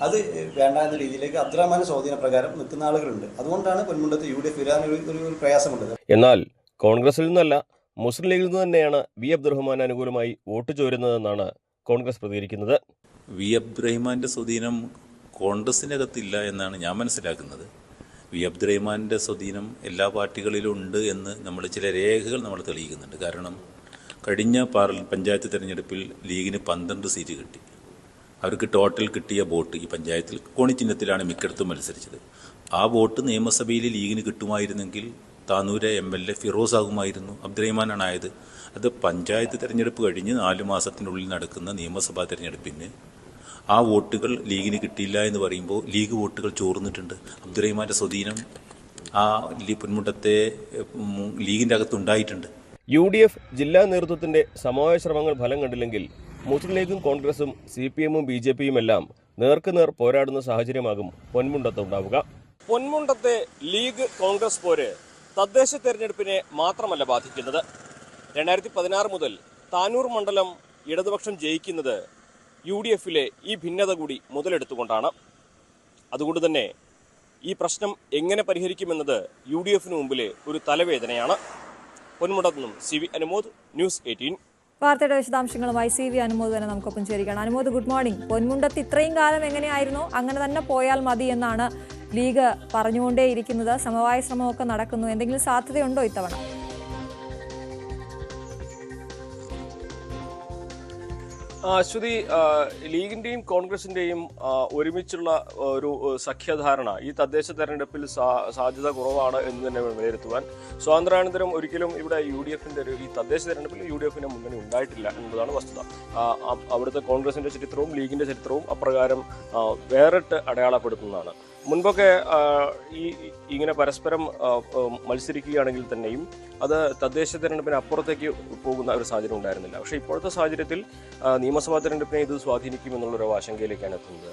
അത് വേണ്ട എന്ന രീതിയിലേക്ക് അബ്ദുറഹ്മാന്റെ സ്വാധീന പ്രകാരം നിൽക്കുന്ന ആളുകളുണ്ട്. അതുകൊണ്ടാണ് പൊന്മുണ്ടത്ത് UDF വരാൻ ഒരു പ്രയാസമുള്ളത്. എന്നാൽ കോൺഗ്രസിൽ നിന്നല്ല, മുസ്ലിം ലീഗിൽ നിന്ന് തന്നെയാണ് വി അബ്ദുറഹ്മാൻ അനുകൂലമായി വോട്ട് ചോരുന്നതെന്നാണ് കോൺഗ്രസ് പ്രതികരിക്കുന്നത്. വി അബ്ദുറഹ്മാന്റെ സ്വാധീനം കോൺഗ്രസിനകത്തില്ല എന്നാണ് ഞാൻ മനസ്സിലാക്കുന്നത്. വി അബ്ദുറഹ്മാന്റെ സ്വാധീനം എല്ലാ പാർട്ടികളിലും ഉണ്ട് എന്ന് നമ്മൾ ചില രേഖകൾ നമ്മൾ തെളിയിക്കുന്നുണ്ട്. കാരണം കഴിഞ്ഞ പഞ്ചായത്ത് തിരഞ്ഞെടുപ്പിൽ ലീഗിന് 12 സീറ്റ് കിട്ടി. അവർക്ക് ടോട്ടൽ കിട്ടിയ വോട്ട് ഈ പഞ്ചായത്തിൽ കോണി ചിഹ്നത്തിലാണ് മിക്കയിടത്തും മത്സരിച്ചത്. ആ വോട്ട് നിയമസഭയിൽ ലീഗിന് കിട്ടുമായിരുന്നെങ്കിൽ താനൂരെ MLA ഫിറോസ് ആകുമായിരുന്നു. അബ്ദുറഹ്മാനാണ് ആയത്. അത് പഞ്ചായത്ത് തിരഞ്ഞെടുപ്പ് കഴിഞ്ഞ് 4 മാസത്തിനുള്ളിൽ നടക്കുന്ന നിയമസഭാ തിരഞ്ഞെടുപ്പിന് ആ വോട്ടുകൾ ലീഗിന് കിട്ടിയില്ല എന്ന് പറയുമ്പോൾ ലീഗ് വോട്ടുകൾ ചോർന്നിട്ടുണ്ട്. അബ്ദുറഹ്മാന്റെ സ്വാധീനം ആ പൊന്മുണ്ടത്തെ ലീഗിൻ്റെ അകത്തുണ്ടായിട്ടുണ്ട്. UDF ജില്ലാ നേതൃത്വത്തിന്റെ സമവായ ശ്രമങ്ങൾ ഫലം കണ്ടില്ലെങ്കിൽ മുസ്ലിം ലീഗും കോൺഗ്രസും CPM-ഉം BJP-യും എല്ലാം നേർക്കുനേർ പോരാടുന്ന സാഹചര്യമാകും പൊന്മുണ്ടത്ത് ഉണ്ടാവുക. പൊന്മുണ്ടത്തെ ലീഗ് കോൺഗ്രസ് പോര് തദ്ദേശ തെരഞ്ഞെടുപ്പിനെ മാത്രമല്ല ബാധിക്കുന്നത്. 2016 മുതൽ താനൂർ മണ്ഡലം ഇടതുപക്ഷം ജയിക്കുന്നത് UDF-ലെ ഈ ഭിന്നത കൂടി മുതലെടുത്തുകൊണ്ടാണ്. അതുകൊണ്ട് തന്നെ ഈ പ്രശ്നം എങ്ങനെ പരിഹരിക്കുമെന്നത് UDF-ന് മുമ്പിലെ ഒരു തലവേദനയാണ്. പൊന്മുണ്ടത്ത് നിന്നും CV അനുമോദ്, ന്യൂസ് 18. വാർത്തയുടെ വിശദാംശങ്ങളുമായി CV അനുമോദ് തന്നെ നമുക്കൊപ്പം ചേരുകയാണ്. Anumod, good morning. പൊന്മുണ്ടത്ത് ഇത്രയും കാലം എങ്ങനെയായിരുന്നു, അങ്ങനെ തന്നെ പോയാൽ മതി എന്നാണ് ലീഗ് പറഞ്ഞുകൊണ്ടേയിരിക്കുന്നത്. സമവായ ശ്രമമൊക്കെ നടക്കുന്നു. എന്തെങ്കിലും സാധ്യതയുണ്ടോ ഇത്തവണ? അശ്വതി, ലീഗിന്റെയും കോൺഗ്രസിന്റെയും ഒരുമിച്ചുള്ള ഒരു സഖ്യധാരണ ഈ തദ്ദേശ തെരഞ്ഞെടുപ്പിൽ സാധ്യത കുറവാണ് എന്ന് തന്നെ വിലയിരുത്തുവാൻ. സ്വാതന്ത്ര്യാനന്തരം ഒരിക്കലും ഇവിടെ UDF-ന്റെ ഈ തദ്ദേശ തെരഞ്ഞെടുപ്പിൽ UDF-ന് മുന്നണി ഉണ്ടായിട്ടില്ല എന്നതാണ് വസ്തുത. അവിടുത്തെ കോൺഗ്രസിന്റെ ചരിത്രവും ലീഗിന്റെ ചരിത്രവും അപ്രകാരം വേറിട്ട് അടയാളപ്പെടുത്തുന്നതാണ്. മുൻപൊക്കെ ഇങ്ങനെ പരസ്പരം മത്സരിക്കുകയാണെങ്കിൽ തന്നെയും അത് തദ്ദേശ തെരഞ്ഞെടുപ്പിന് അപ്പുറത്തേക്ക് പോകുന്ന ഒരു സാഹചര്യം ഉണ്ടായിരുന്നില്ല. പക്ഷേ ഇപ്പോഴത്തെ സാഹചര്യത്തിൽ നിയമസഭാ തെരഞ്ഞെടുപ്പിനെ ഇത് സ്വാധീനിക്കുമെന്നുള്ളൊരു ആശങ്കയിലേക്കാണ് എത്തുന്നത്.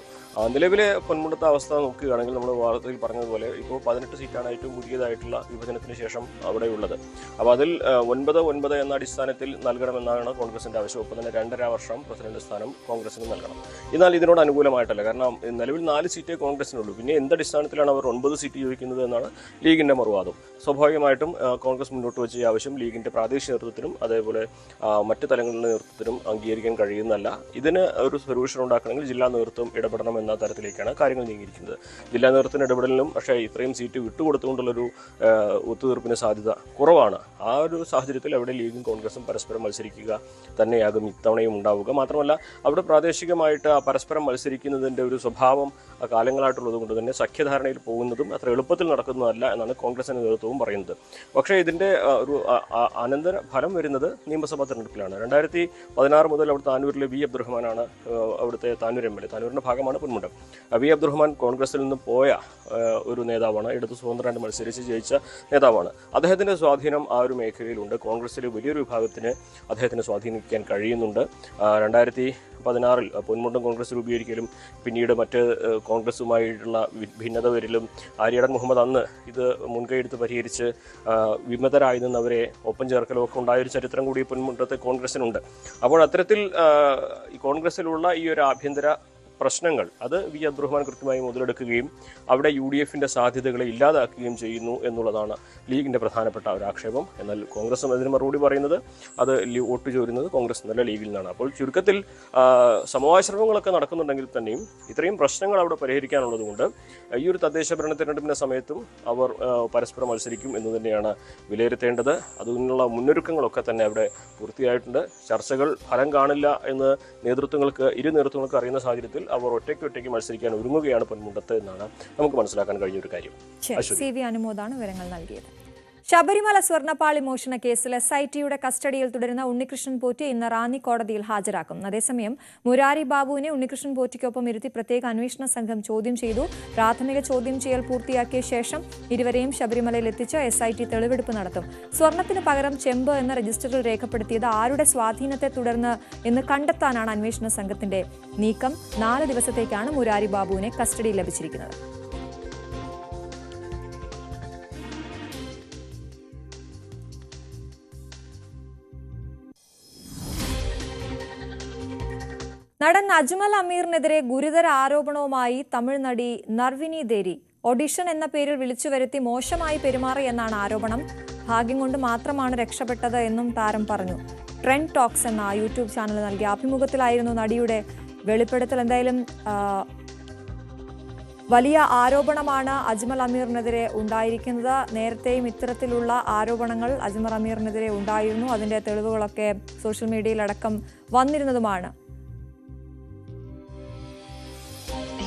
നിലവിലെ പൊന്മുണ്ടത്തെ അവസ്ഥ നോക്കുകയാണെങ്കിൽ നമ്മൾ വാർത്തയിൽ പറഞ്ഞതുപോലെ ഇപ്പോൾ 18 സീറ്റാണ് ഏറ്റവും പുതിയതായിട്ടുള്ള വിഭജനത്തിന് ശേഷം അവിടെയുള്ളത്. അപ്പോൾ അതിൽ 9-9 എന്ന അടിസ്ഥാനത്തിൽ നൽകണമെന്നാണ് കോൺഗ്രസിന്റെ ആവശ്യം. ഒപ്പം തന്നെ 2.5 വർഷം പ്രസിഡന്റ് സ്ഥാനം കോൺഗ്രസിന് നൽകണം. എന്നാൽ ഇതിനോട് അനുകൂലമായിട്ടല്ല. കാരണം നിലവിൽ 4 സീറ്റേ കോൺഗ്രസിനുള്ളൂ. പിന്നെ എന്തടിസ്ഥാനത്തിലാണ് അവർ 9 സീറ്റ് ചോദിക്കുന്നത് എന്നാണ് ലീഗിന്റെ മറുവാദം. സ്വാഭാവികമായിട്ടും കോൺഗ്രസ് മുന്നോട്ട് വെച്ച ഈ ആവശ്യം ലീഗിന്റെ പ്രാദേശിക നേതൃത്വത്തിനും അതേപോലെ മറ്റ് തലങ്ങളിലെ നേതൃത്വത്തിനും അംഗീകരിക്കാൻ കഴിയുന്നതല്ല. ഇതിന് ഒരു സൊല്യൂഷൻ ഉണ്ടാക്കണമെങ്കിൽ ജില്ലാ നേതൃത്വം ഇടപെടണം എന്ന തരത്തിലേക്കാണ് കാര്യങ്ങൾ നീങ്ങിയിരിക്കുന്നത്. ജില്ലാ നേതൃത്വത്തിന് ഇടപെടലിനും പക്ഷേ ഇത്രയും സീറ്റ് വിട്ടുകൊടുത്തുകൊണ്ടുള്ളൊരു ഒത്തുതീർപ്പിന് സാധ്യത കുറവാണ്. ആ ഒരു സാഹചര്യത്തിൽ അവിടെ ലീഗും കോൺഗ്രസും പരസ്പരം മത്സരിക്കുക തന്നെയാകും ഇത്തവണയും ഉണ്ടാവുക. മാത്രമല്ല അവിടെ പ്രാദേശികമായിട്ട് പരസ്പരം മത്സരിക്കുന്നതിൻ്റെ ഒരു സ്വഭാവം കാലങ്ങളായിട്ടുള്ളത് കൊണ്ട് തന്നെ സഖ്യധാരണയിൽ പോകുന്നതും അത്ര എളുപ്പത്തിൽ നടക്കുന്നതല്ല എന്നാണ് കോൺഗ്രസിന്റെ നേതൃത്വവും പറയുന്നത്. പക്ഷേ ഇതിൻ്റെ ഒരു അനന്തര ഫലം വരുന്നത് നിയമസഭാ തെരഞ്ഞെടുപ്പിലാണ്. 2016 മുതൽ അവിടെ താനൂരിലെ വി അബ്ദുറഹ്മാനാണ് അവിടുത്തെ താനൂർ MLA. താനൂരിൻ്റെ ഭാഗമാണ് പൊന്മുണ്ടം. വി അബ്ദുറഹ്മാൻ കോൺഗ്രസിൽ നിന്ന് പോയ ഒരു നേതാവാണ്. ഇടത് സ്വതന്ത്രമായിട്ട് മത്സരിച്ച് ജയിച്ച നേതാവാണ്. അദ്ദേഹത്തിൻ്റെ സ്വാധീനം ആ ഒരു മേഖലയിലുണ്ട്. കോൺഗ്രസിലെ വലിയൊരു വിഭാഗത്തിന് അദ്ദേഹത്തിന് സ്വാധീനിക്കാൻ കഴിയുന്നുണ്ട്. 2016 പൊന്മുണ്ടം കോൺഗ്രസ് രൂപീകരിക്കലും പിന്നീട് മറ്റ് കോൺഗ്രസുമായിട്ടുള്ള ഭിന്നത വരലും ആര്യടൻ മുഹമ്മദ് അന്ന് ഇത് മുൻകൈയെടുത്ത് പരിഹരിച്ച് വിമതരായി നിന്നവരെ ഒപ്പം ചേർക്കലും ഒക്കെ ഉണ്ടായൊരു ചരിത്രം കൂടി പൊന്മുണ്ടത്തെ കോൺഗ്രസിനുണ്ട്. അപ്പോൾ അത്തരത്തിൽ ഈ കോൺഗ്രസിലുള്ള ഈ ഒരു ആഭ്യന്തര പ്രശ്നങ്ങൾ അത് വി അബ്ദുറഹ്മാൻ കൃത്യമായി മുതലെടുക്കുകയും അവിടെ UDFന്റെ സാധ്യതകളെ ഇല്ലാതാക്കുകയും ചെയ്യുന്നു എന്നുള്ളതാണ് ലീഗിന്റെ പ്രധാനപ്പെട്ട ഒരു ആക്ഷേപം. എന്നാൽ കോൺഗ്രസും അതിന് മറുപടി പറയുന്നത് അത് വോട്ട് ചോരുന്നത് കോൺഗ്രസ് നല്ല ലീഗിൽ നിന്നാണ്. അപ്പോൾ ചുരുക്കത്തിൽ സമവായ ശ്രമങ്ങളൊക്കെ നടക്കുന്നുണ്ടെങ്കിൽ തന്നെയും ഇത്രയും പ്രശ്നങ്ങൾ അവിടെ പരിഹരിക്കാനുള്ളതുകൊണ്ട് ഈ ഒരു തദ്ദേശ ഭരണ തിരഞ്ഞെടുപ്പിന്റെ സമയത്തും അവർ പരസ്പരം മത്സരിക്കും എന്ന് തന്നെയാണ് വിലയിരുത്തേണ്ടത്. അതിനുള്ള മുന്നൊരുക്കങ്ങളൊക്കെ തന്നെ അവിടെ പൂർത്തിയായിട്ടുണ്ട്. ചർച്ചകൾ ഫലം കാണില്ല എന്ന് ഇരു നേതൃത്വങ്ങൾക്ക് അറിയുന്ന സാഹചര്യത്തിൽ അവർ ഒറ്റയ്ക്ക് മത്സരിക്കാൻ ഒരുങ്ങുകയാണ് പൊന്മുണ്ടത്ത് എന്നാണ് നമുക്ക് മനസ്സിലാക്കാൻ കഴിഞ്ഞ ഒരു കാര്യം. CV അനുമോദാണ് വിവരങ്ങൾ നൽകിയത്. ശബരിമല സ്വർണ്ണപ്പാളി മോഷണ കേസിൽ SITയുടെ കസ്റ്റഡിയിൽ തുടരുന്ന ഉണ്ണികൃഷ്ണൻ പോറ്റി ഇന്ന് റാന്നി കോടതിയിൽ ഹാജരാക്കും. അതേസമയം മുരാരി ബാബുവിനെ ഉണ്ണികൃഷ്ണൻ പോറ്റിക്കൊപ്പം ഇരുത്തി പ്രത്യേക അന്വേഷണ സംഘം ചോദ്യം ചെയ്തു. പ്രാഥമിക ചോദ്യം ചെയ്യൽ പൂർത്തിയാക്കിയ ശേഷം ഇരുവരെയും ശബരിമലയിൽ എത്തിച്ച് SIT തെളിവെടുപ്പ് നടത്തും. സ്വർണത്തിന് പകരം ചെമ്പ് എന്ന രജിസ്റ്ററിൽ രേഖപ്പെടുത്തിയത് ആരുടെ സ്വാധീനത്തെ തുടർന്ന് എന്ന് കണ്ടെത്താനാണ് അന്വേഷണ സംഘത്തിന്റെ നീക്കം. 4 ദിവസത്തേക്കാണ് മുരാരി ബാബുവിനെ കസ്റ്റഡിയിൽ ലഭിച്ചിരിക്കുന്നത്. നടൻ അജ്മൽ അമീറിനെതിരെ ഗുരുതര ആരോപണവുമായി തമിഴ് നടി നർവിനി ദേരി. ഓഡിഷൻ എന്ന പേരിൽ വിളിച്ചു വരുത്തി മോശമായി പെരുമാറി എന്നാണ് ആരോപണം. ഭാഗ്യം കൊണ്ട് മാത്രമാണ് രക്ഷപ്പെട്ടത് എന്നും താരം പറഞ്ഞു. ട്രെൻഡ് ടോക്സ് എന്ന യൂട്യൂബ് ചാനൽ നൽകിയ അഭിമുഖത്തിലായിരുന്നു നടിയുടെ വെളിപ്പെടുത്തൽ. എന്തായാലും വലിയ ആരോപണമാണ് അജ്മൽ അമീറിനെതിരെ ഉണ്ടായിരിക്കുന്നത്. നേരത്തെയും ഇത്തരത്തിലുള്ള ആരോപണങ്ങൾ അജ്മൽ അമീറിനെതിരെ ഉണ്ടായിരുന്നു. അതിന്റെ തെളിവുകളൊക്കെ social മീഡിയയിലടക്കം വന്നിരുന്നതുമാണ്.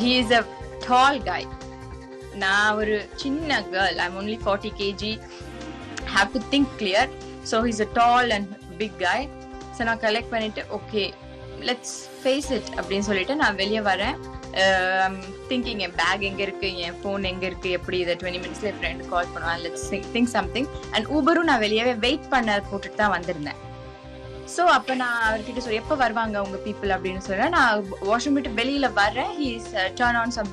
He is a tall guy. Now a chinna girl. I'm only 40 kg. Have to think clear. So he's a tall and big guy. So na collect pannite okay. Let's face it. அப்படினு சொல்லிட்டு நான் வெளிய வரேன். I'm thinking N back எங்க இருக்கு, என் phone எங்க இருக்கு, எப்படி இத 20 minutesல friend கால் பண்ணுவான். Let's think something. And Uber நான் வெளியவே வெயிட் பண்ண போட்டுட்டு தான் வந்திருந்தேன். ஸோ அப்போ நான் அவர்கிட்ட சொல்லி எப்போ வருவாங்க உங்க பீப்புள் அப்படின்னு சொல்கிறேன். நான் வாஷ்ரூம் விட்டு வெளியில் வர்றேன். ஹீஸ் டர்ன் ஆன் சம்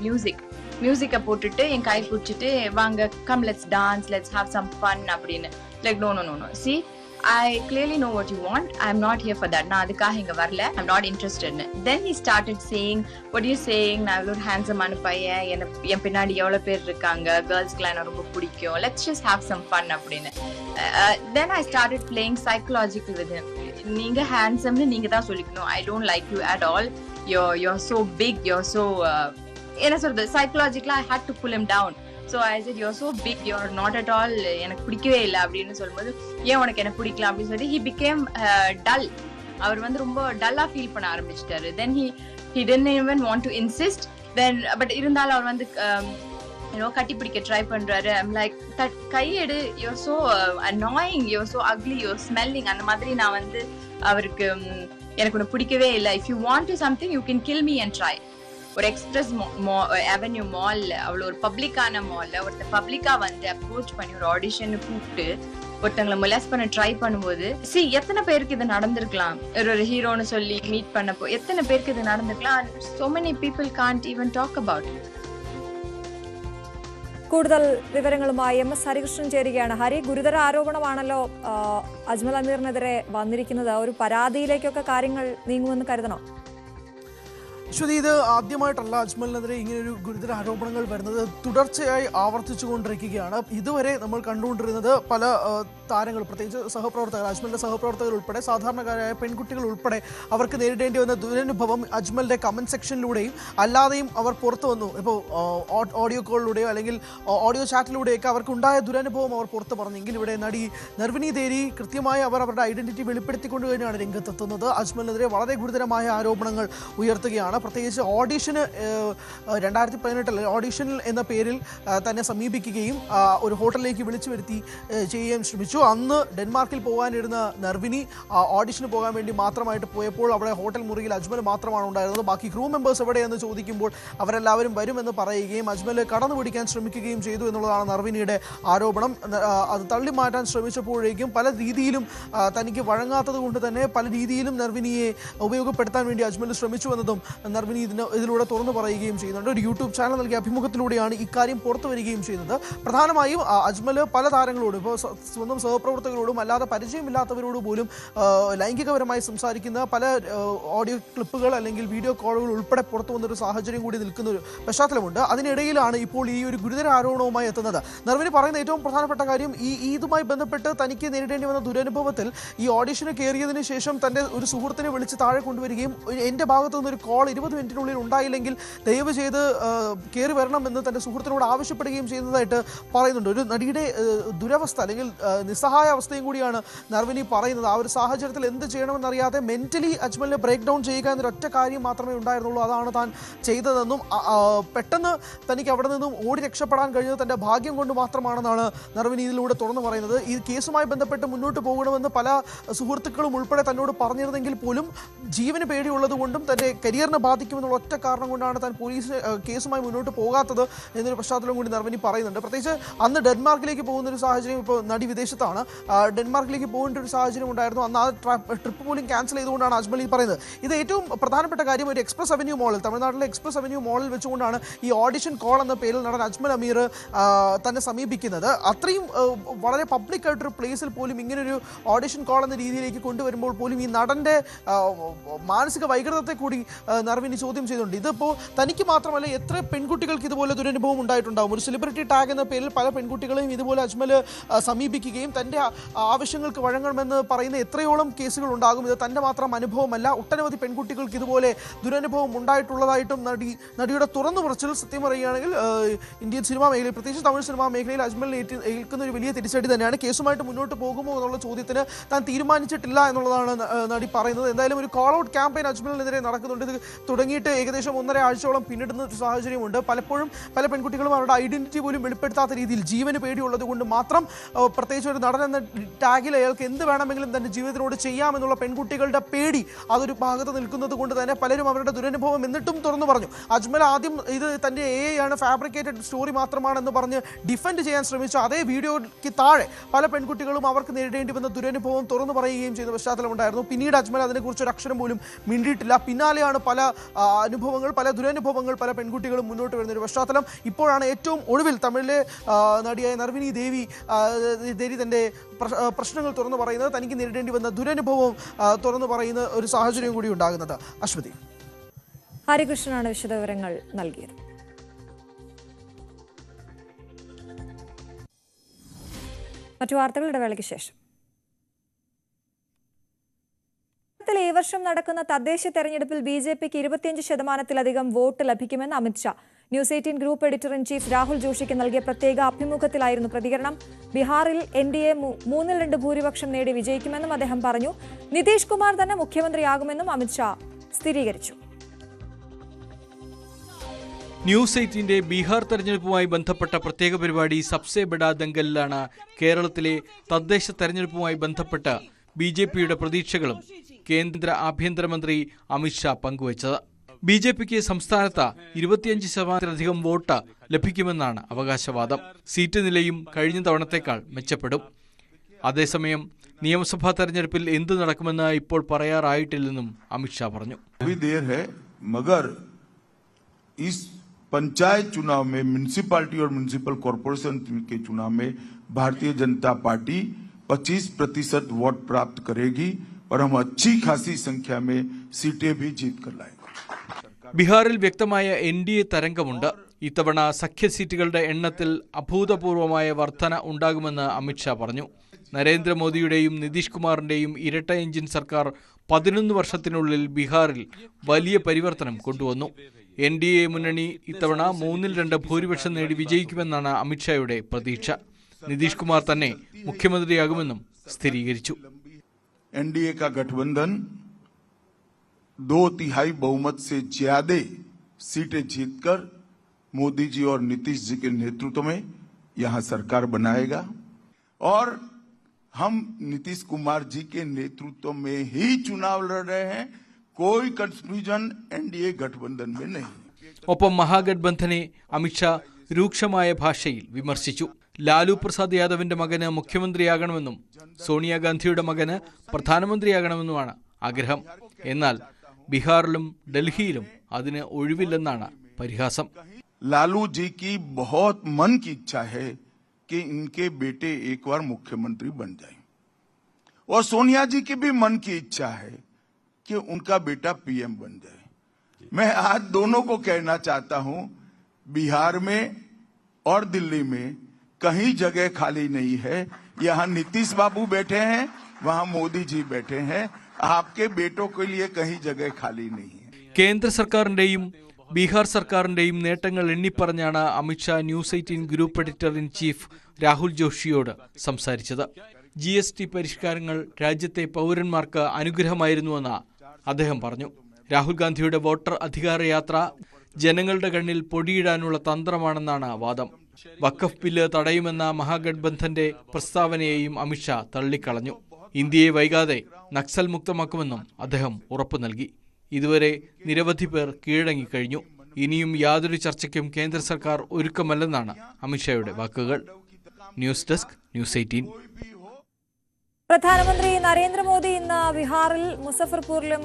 மியூசிக்கை போட்டுட்டு என் கை பிடிச்சிட்டு வாங்க come let's dance let's have some fun அப்படின்னு. Like no see I clearly know what you want. I'm not here for that. நான் அதுக்காக இங்க வரல. I'm not interested. Then he started saying, what are you saying? நான் இவ்வளோ ஹேண்ட்ஸமான பையன், என் பின்னாடி எவ்வளோ பேர் இருக்காங்க, கேர்ள்ஸ்க்குலாம் எனக்கு ரொம்ப பிடிக்கும், let's just have some fun அப்படின்னு. Then I started playing psychological with him. நீங்க ஹேண்ட்ஸம்னு நீங்க தான் சொல்லிக்கணும். I don't like you at all. You're so big. You're so என்ன சொல்றது, psychologically I had to pull him down. So I said, you're so big, you're not at all, எனக்கு பிடிக்கவே இல்லை அப்படின்னு சொல்லும்போது, ஏன் உனக்கு என்ன பிடிக்கலாம் அப்படின்னு சொல்லி he became dull. அவர் வந்து ரொம்ப டல்லா ஃபீல் பண்ண ஆரம்பிச்சிட்டாரு. Then he didn't even want to insist. Then but இருந்தாலும் அவர் வந்து கட்டி பிடிக்க ட்ரை பண்றாரு. I'm like, கையெடு, you're so annoying, you're so ugly, you're smelling. அந்த மாதிரி நான் வந்து அவருக்கு எனக்கு உன்னை பிடிக்கவே இல்லை. If you want to something, you can kill me and try. ஒரு எக்ஸ்பிரஸ் அவென்யூ மால்ல, அவ்வளோ ஒரு பப்ளிக்கான மால்ல ஒருத்தர் பப்ளிக்கா வந்து அப்ரோச் பண்ணி ஒரு ஆடிஷன் கூப்பிட்டு ஒருத்தங்களை மொலஸ்ட் பண்ண ட்ரை பண்ணும்போது, எத்தனை பேருக்கு இது நடந்திருக்கலாம். ஒரு ஹீரோன்னு சொல்லி மீட் பண்ணப்போ எத்தனை பேருக்கு இது நடந்திருக்கலாம். so many people can't even talk about it. കൂടുതൽ വിവരങ്ങളുമായി MS ഹരികൃഷ്ണൻ ചേരുകയാണ്. ഹരി, ഗുരുതര ആരോപണമാണല്ലോ അജ്മൽ അമീറിനെതിരെ വന്നിരിക്കുന്നത്. ഒരു പരാതിയിലേക്കൊക്കെ കാര്യങ്ങൾ നീങ്ങുമെന്ന് കരുതണോ? അശ്വതി, ഇത് ആദ്യമായിട്ടല്ല അജ്മലിനെതിരെ ഇങ്ങനെയൊരു ഗുരുതര ആരോപണങ്ങൾ വരുന്നത്. തുടർച്ചയായി ആവർത്തിച്ചുകൊണ്ടിരിക്കുകയാണ്. ഇതുവരെ നമ്മൾ കണ്ടുകൊണ്ടിരുന്നത് പല താരങ്ങൾ, പ്രത്യേകിച്ച് സഹപ്രവർത്തകർ, അജ്മലിൻ്റെ സഹപ്രവർത്തകർ ഉൾപ്പെടെ സാധാരണക്കാരായ പെൺകുട്ടികൾ ഉൾപ്പെടെ അവർക്ക് നേരിടേണ്ടി വന്ന ദുരനുഭവം അജ്മലിൻ്റെ കമൻറ്റ് സെക്ഷനിലൂടെയും അല്ലാതെയും അവർ പുറത്തു വന്നു. ഇപ്പോൾ ഓഡിയോ കോളിലൂടെയോ അല്ലെങ്കിൽ ഓഡിയോ ചാറ്റിലൂടെയൊക്കെ അവർക്കുണ്ടായ ദുരനുഭവം അവർ പുറത്ത് പറഞ്ഞെങ്കിൽ ഇവിടെ നടി നർവിനി ദേരി കൃത്യമായി അവരുടെ ഐഡന്റിറ്റി വെളിപ്പെടുത്തിക്കൊണ്ട് തന്നെയാണ് രംഗത്തെത്തുന്നത്. അജ്മലിനെതിരെ വളരെ ഗുരുതരമായ ആരോപണങ്ങൾ ഉയർത്തുകയാണ്. പ്രത്യേകിച്ച് ഓഡിഷന് 2018 ഓഡിഷനിൽ എന്ന പേരിൽ തന്നെ സമീപിക്കുകയും ഒരു ഹോട്ടലിലേക്ക് വിളിച്ചു വരുത്തി ചെയ്യാൻ ശ്രമിച്ചു. അന്ന് ഡെൻമാർക്കിൽ പോകാനിരുന്ന നർവിനി ഓഡിഷന് പോകാൻ വേണ്ടി മാത്രമായിട്ട് പോയപ്പോൾ അവിടെ ഹോട്ടൽ മുറിയിൽ അജ്മൽ മാത്രമാണ് ഉണ്ടായിരുന്നത്. ബാക്കി ക്രൂ മെമ്പേഴ്സ് എവിടെയെന്ന് ചോദിക്കുമ്പോൾ അവരെല്ലാവരും വരുമെന്ന് പറയുകയും അജ്മൽ കടന്നു പിടിക്കാൻ ശ്രമിക്കുകയും ചെയ്തു എന്നുള്ളതാണ് നർവിനിയുടെ ആരോപണം. അത് തള്ളി മാറ്റാൻ ശ്രമിച്ചപ്പോഴേക്കും പല രീതിയിലും തനിക്ക് വഴങ്ങാത്തത് കൊണ്ട് തന്നെ പല രീതിയിലും നർവിനിയെ ഉപയോഗപ്പെടുത്താൻ വേണ്ടി അജ്മൽ ശ്രമിച്ചു എന്നതും നർവിനി ഇതിലൂടെ തുറന്നു പറയുകയും ചെയ്യുന്നുണ്ട്. ഒരു യൂട്യൂബ് ചാനൽ നൽകിയ അഭിമുഖത്തിലൂടെയാണ് ഇക്കാര്യം പുറത്തു വരികയും ചെയ്യുന്നത്. പ്രധാനമായും അജ്മൽ പല താരങ്ങളോടും, ഇപ്പോൾ സ്വന്തം സഹപ്രവർത്തകരോടും അല്ലാതെ പരിചയമില്ലാത്തവരോട് പോലും ലൈംഗികപരമായി സംസാരിക്കുന്ന പല ഓഡിയോ ക്ലിപ്പുകൾ അല്ലെങ്കിൽ വീഡിയോ കോളുകൾ ഉൾപ്പെടെ പുറത്തു വന്നൊരു സാഹചര്യം കൂടി നിൽക്കുന്ന ഒരു പശ്ചാത്തലമുണ്ട്. അതിനിടയിലാണ് ഇപ്പോൾ ഈ ഒരു ഗുരുതര ആരോപണവുമായി എത്തുന്നത്. നർവിനി പറയുന്ന ഏറ്റവും പ്രധാനപ്പെട്ട കാര്യം, ഇതുമായി ബന്ധപ്പെട്ട് തനിക്ക് നേരിടേണ്ടി വന്ന ദുരനുഭവത്തിൽ ഈ ഓഡിഷന് കയറിയതിനു ശേഷം തൻ്റെ ഒരു സുഹൃത്തിനെ വിളിച്ച് താഴെ കൊണ്ടുവരികയും എൻ്റെ ഭാഗത്തു നിന്നൊരു കോൾ 20 മിനിറ്റിനുള്ളിൽ ഉണ്ടായില്ലെങ്കിൽ ദയവ് ചെയ്ത് കയറി വരണമെന്ന് തൻ്റെ സുഹൃത്തിനോട് ആവശ്യപ്പെടുകയും ചെയ്യുന്നതായിട്ട് പറയുന്നുണ്ട്. ഒരു നടിയുടെ ദുരവസ്ഥ അല്ലെങ്കിൽ നിസ്സഹായ അവസ്ഥയും കൂടിയാണ് നർവിനി പറയുന്നത്. ആ ഒരു സാഹചര്യത്തിൽ എന്ത് ചെയ്യണമെന്നറിയാതെ മെൻ്റലി അജ്മലിനെ ബ്രേക്ക് ഡൗൺ ചെയ്യുക എന്നൊരൊറ്റ കാര്യം മാത്രമേ ഉണ്ടായിരുന്നുള്ളൂ. അതാണ് താൻ ചെയ്തതെന്നും പെട്ടെന്ന് തനിക്ക് അവിടെ നിന്നും ഓടി രക്ഷപ്പെടാൻ കഴിഞ്ഞത് തൻ്റെ ഭാഗ്യം കൊണ്ട് മാത്രമാണെന്നാണ് നർവിനി ഇതിലൂടെ തുറന്നു പറയുന്നത്. ഈ കേസുമായി ബന്ധപ്പെട്ട് മുന്നോട്ട് പോകണമെന്ന് പല സുഹൃത്തുക്കളും ഉൾപ്പെടെ തന്നോട് പറഞ്ഞിരുന്നെങ്കിൽ പോലും ജീവന് പേടിയുള്ളത് കൊണ്ടും തൻ്റെ കരിയറിനെ ബാധിക്കുമെന്നുള്ള ഒറ്റ കാരണം കൊണ്ടാണ് താൻ പോലീസ് കേസുമായി മുന്നോട്ട് പോകാത്തത് എന്നൊരു പശ്ചാത്തലം കൂടി നർവിനി പറയുന്നുണ്ട്. പ്രത്യേകിച്ച് അന്ന് ഡെൻമാർക്കിലേക്ക് പോകുന്നൊരു സാഹചര്യം, ഇപ്പോൾ നടി വിദേശത്താണ്, ഡെൻമാർക്കിലേക്ക് പോകേണ്ട ഒരു സാഹചര്യം ഉണ്ടായിരുന്നു. അന്ന് ആ ട്രിപ്പ് പോലും ക്യാൻസൽ ചെയ്തുകൊണ്ടാണ് അജ്മൽ ഈ പറയുന്നത്. ഇത് ഏറ്റവും പ്രധാനപ്പെട്ട കാര്യം, ഒരു എക്സ്പ്രസ് അവന്യൂ മോളിൽ, തമിഴ്നാട്ടിലെ എക്സ്പ്രസ് അവന്യൂ മോളിൽ വെച്ചുകൊണ്ടാണ് ഈ ഓഡിഷൻ കോൾ എന്ന പേരിൽ നടൻ അജ്മൽ അമീർ തന്നെ സമീപിക്കുന്നത്. അത്രയും വളരെ പബ്ലിക്കായിട്ടൊരു പ്ലേസിൽ പോലും ഇങ്ങനൊരു ഓഡിഷൻ കോൾ എന്ന രീതിയിലേക്ക് കൊണ്ടുവരുമ്പോൾ പോലും ഈ നടൻ്റെ മാനസിക വൈകൃതത്തെ കൂടി നർവിനി ചോദ്യം ചെയ്യുന്നുണ്ട്. ഇതിപ്പോൾ തനിക്ക് മാത്രമല്ല എത്ര പെൺകുട്ടികൾക്ക് ഇതുപോലെ ദുരനുഭവം ഉണ്ടായിട്ടുണ്ടാകും. ഒരു സെലിബ്രിറ്റി ടാഗ് എന്ന പേരിൽ പല പെൺകുട്ടികളെയും ഇതുപോലെ അജ്മൽ സമീപിക്കുകയും തൻ്റെ ആവശ്യങ്ങൾക്ക് വഴങ്ങണമെന്ന് പറയുന്ന എത്രയോളം കേസുകൾ ഉണ്ടാകും. ഇത് തൻ്റെ മാത്രം അനുഭവമല്ല, ഒട്ടനവധി പെൺകുട്ടികൾക്ക് ഇതുപോലെ ദുരനുഭവം ഉണ്ടായിട്ടുള്ളതായിട്ടും നടിയുടെ തുറന്നു പറച്ചിൽ സത്യം പറയുകയാണെങ്കിൽ ഇന്ത്യൻ സിനിമാ മേഖലയിൽ, പ്രത്യേകിച്ച് തമിഴ് സിനിമാ മേഖലയിൽ അജ്മലിനെ ഏൽക്കുന്ന ഒരു വലിയ തിരിച്ചടി തന്നെയാണ്. കേസുമായിട്ട് മുന്നോട്ട് പോകുമോ എന്നുള്ള ചോദ്യത്തിന് താൻ തീരുമാനിച്ചിട്ടില്ല എന്നുള്ളതാണ് നടി പറയുന്നത്. എന്തായാലും ഒരു കോൾ ഔട്ട് ക്യാമ്പയിൻ അജ്മലിനെതിരെ നടക്കുന്നുണ്ട്. ഇത് തുടങ്ങിയിട്ട് ഏകദേശം 1.5 ആഴ്ചയോളം പിന്നിടുന്ന ഒരു സാഹചര്യമുണ്ട്. പലപ്പോഴും പല പെൺകുട്ടികളും അവരുടെ ഐഡന്റിറ്റി പോലും വെളിപ്പെടുത്താത്ത രീതിയിൽ ജീവന് പേടിയുള്ളത് കൊണ്ട് മാത്രം, പ്രത്യേകിച്ച് ഒരു നടൻ എന്ന ടാഗിൽ അയാൾക്ക് എന്ത് വേണമെങ്കിലും തൻ്റെ ജീവിതത്തിനോട് ചെയ്യാമെന്നുള്ള പെൺകുട്ടികളുടെ പേടി അതൊരു ഭാഗത്ത് നിൽക്കുന്നത് കൊണ്ട് തന്നെ പലരും അവരുടെ ദുരനുഭവം എന്നിട്ടും തുറന്നു പറഞ്ഞു. അജ്മൽ ആദ്യം ഇത് തൻ്റെ ആണ് ഫാബ്രിക്കേറ്റഡ് സ്റ്റോറി മാത്രമാണെന്ന് പറഞ്ഞ് ഡിഫെൻഡ് ചെയ്യാൻ ശ്രമിച്ച അതേ വീഡിയോയ്ക്ക് താഴെ പല പെൺകുട്ടികളും അവർക്ക് നേരിടേണ്ടി വന്ന ദുരനുഭവം തുറന്നു പറയുകയും ചെയ്ത പശ്ചാത്തലം ഉണ്ടായിരുന്നു. പിന്നീട് അജ്മൽ അതിനെക്കുറിച്ച് ഒരു അക്ഷരം പോലും മിണ്ടിയിട്ടില്ല. പിന്നാലെയാണ് പല അനുഭവങ്ങൾ, പല ദുരനുഭവങ്ങൾ പല പെൺകുട്ടികളും മുന്നോട്ട് വരുന്നൊരു പശ്ചാത്തലം. ഇപ്പോഴാണ് ഏറ്റവും ഒടുവിൽ തമിഴിലെ നടിയായ നർവിനി ദേവി തൻ്റെ പ്രശ്നങ്ങൾ തുറന്നു പറയുന്നത്, തനിക്ക് നേരിടേണ്ടി വന്ന ദുരനുഭവം തുറന്നു പറയുന്ന ഒരു സാഹചര്യം കൂടി ഉണ്ടാകുന്നത്. അശ്വതി. ഹരികൃഷ്ണനാണ് വിശദവിവരങ്ങൾ നൽകിയത്. മറ്റു വാർത്തകൾ ഇടവേളയ്ക്ക് ശേഷം. ഈ വർഷം നടക്കുന്ന തദ്ദേശ തെരഞ്ഞെടുപ്പിൽ BJPക്ക് 25%-ലധികം വോട്ട് ലഭിക്കുമെന്ന് അമിത്ഷാ. News 18 group editor in chief Rahul ജോഷിക്ക് നൽകിയ പ്രത്യേക അഭിമുഖത്തിലായിരുന്നു പ്രതികരണം. ബീഹാറിൽ NDA 3-2 ഭൂരിപക്ഷം നേടി വിജയിക്കുമെന്നും അദ്ദേഹം പറഞ്ഞു. നിതീഷ് കുമാർ തന്നെ മുഖ്യമന്ത്രിയാകുമെന്നും അമിത്ഷാ സ്ഥിരീകരിച്ചു. ന്യൂസ് 18ന്റെ ബീഹാർ തെരഞ്ഞെടുപ്പുമായി ബന്ധപ്പെട്ട പ്രത്യേക പരിപാടി സബ്സെ ബഡാ ദംഗലിലാണ് കേരളത്തിലെ തദ്ദേശ തെരഞ്ഞെടുപ്പുമായി ബന്ധപ്പെട്ട് BJPയുടെ പ്രതീക്ഷകളും കേന്ദ്ര ആഭ്യന്തരമന്ത്രി അമിത്ഷാ പങ്കുവച്ചത്. BJPക്ക് സംസ്ഥാനത്ത് 25%-ലധികം വോട്ട് ലഭിക്കുമെന്നാണ് അവകാശവാദം. സീറ്റ് നിലയും കഴിഞ്ഞ തവണത്തേക്കാൾ മെച്ചപ്പെടും. അതേസമയം നിയമസഭാ തെരഞ്ഞെടുപ്പിൽ എന്ത് നടക്കുമെന്ന് ഇപ്പോൾ പറയാറായിട്ടില്ലെന്നും അമിത്ഷാ പറഞ്ഞു. पंचायत चुनाव में म्युनिसिपैलिटी और म्युनिसिपल कॉर्पोरेशन के चुनाव में भारतीय जनता पार्टी 25% वोट प्राप्त करेगी और हम अच्छी खासी संख्या में सीटें भी जीत कर लाएंगे. ബീഹാറിൽ വ്യക്തമായ NDA തരംഗമുണ്ട്. ഇത്തവണ സഖ്യ സീറ്റുകളുടെ എണ്ണത്തിൽ അഭൂതപൂർവമായ വർധന ഉണ്ടാകുമെന്ന് അമിത്ഷാ പറഞ്ഞു. നരേന്ദ്രമോദിയുടെയും നിതീഷ് കുമാറിന്റെയും ഇരട്ട എഞ്ചിൻ സർക്കാർ 11 വർഷത്തിനുള്ളിൽ ബീഹാറിൽ വലിയ പരിവർത്തനം കൊണ്ടുവന്നു. NDA മുന്നണി ഇത്തവണ 3-2 ഭൂരിപക്ഷം നേടി വിജയിക്കുമെന്നാണ് അമിത്ഷായുടെ പ്രതീക്ഷ. നിതീഷ് കുമാർ തന്നെ മുഖ്യമന്ത്രിയാകുമെന്നും സ്ഥിരീകരിച്ചു. NDA का गठबंधन 2/3 बहुमत से ज्यादा सीटें जीतकर मोदी जी और नीतीश जी के नेतृत्व में यहां सरकार बनाएगा और हम नीतीश कुमार जी के नेतृत्व में ही चुनाव लड़ रहे हैं. कोई कंफ्यूजन NDA गठबंधन में नहीं. ഒപ്പം മഹാഗഡ്ബന്ധനെ അമിത്ഷാ രൂക്ഷമായ ഭാഷയിൽ വിമർശിച്ചു. ലാലു പ്രസാദ് യാദവിന്റെ മകന് മുഖ്യമന്ത്രിയാകണമെന്നും സോണിയാഗാന്ധിയുടെ മകന് പ്രധാനമന്ത്രിയാകണമെന്നുമാണ് ആഗ്രഹം. എന്നാൽ ബീഹാറിലും ഡൽഹിയിലും അതിന് ഒഴിവില്ലെന്നാണ് പരിഹാസം. लालू जी की बहुत मन की इच्छा है कि इनके बेटे एक बार मुख्यमंत्री बन जाएं और सोनिया जी की भी मन की इच्छा है कि उनका बेटा पीएम बन जाए. मैं आज दोनों को कहना चाहता हूं, बिहार में और दिल्ली में कहीं जगह खाली नहीं है. यहाँ नीतीश बाबू बैठे हैं, वहां मोदी जी बैठे हैं. आपके बेटों के लिए कहीं जगह खाली नहीं है. കേന്ദ്ര സർക്കാരിന്റെയും ബീഹാർ സർക്കാരിന്റെയും നേട്ടങ്ങൾ എണ്ണിപ്പറഞ്ഞാണ് Amit Shah news 18 group editor in chief Rahul ജോഷിയോട് സംസാരിച്ചത്. GST പരിഷ്കാരങ്ങൾ രാജ്യത്തെ പൗരന്മാർക്ക് അനുഗ്രഹമായിരുന്നുവെന്ന് അദ്ദേഹം പറഞ്ഞു. രാഹുൽ ഗാന്ധിയുടെ വോട്ടർ അധികാര യാത്ര ജനങ്ങളുടെ കണ്ണിൽ പൊടിയിടാനുള്ള തന്ത്രമാണെന്നാണ് വാദം. വഖഫ് ബില്ല് തടയുമെന്ന മഹാഗഡ്ബന്ധന്റെ പ്രസ്താവനയെയും അമിത്ഷാ തള്ളിക്കളഞ്ഞു. ഇന്ത്യയെ വൈകാതെ നക്സൽ മുക്തമാക്കുമെന്നും അദ്ദേഹം ഉറപ്പു നൽകി. ഇതുവരെ നിരവധി പേർ കീഴടങ്ങിക്കഴിഞ്ഞു. ഇനിയും യാതൊരു ചർച്ചയ്ക്കും കേന്ദ്ര സർക്കാർ ഒരുക്കമല്ലെന്നാണ് അമിത്ഷായുടെ വാക്കുകൾ. News desk, news 18. പ്രധാനമന്ത്രി നരേന്ദ്രമോദി ഇന്ന് ബീഹാറിൽ മുസഫർപൂരിലും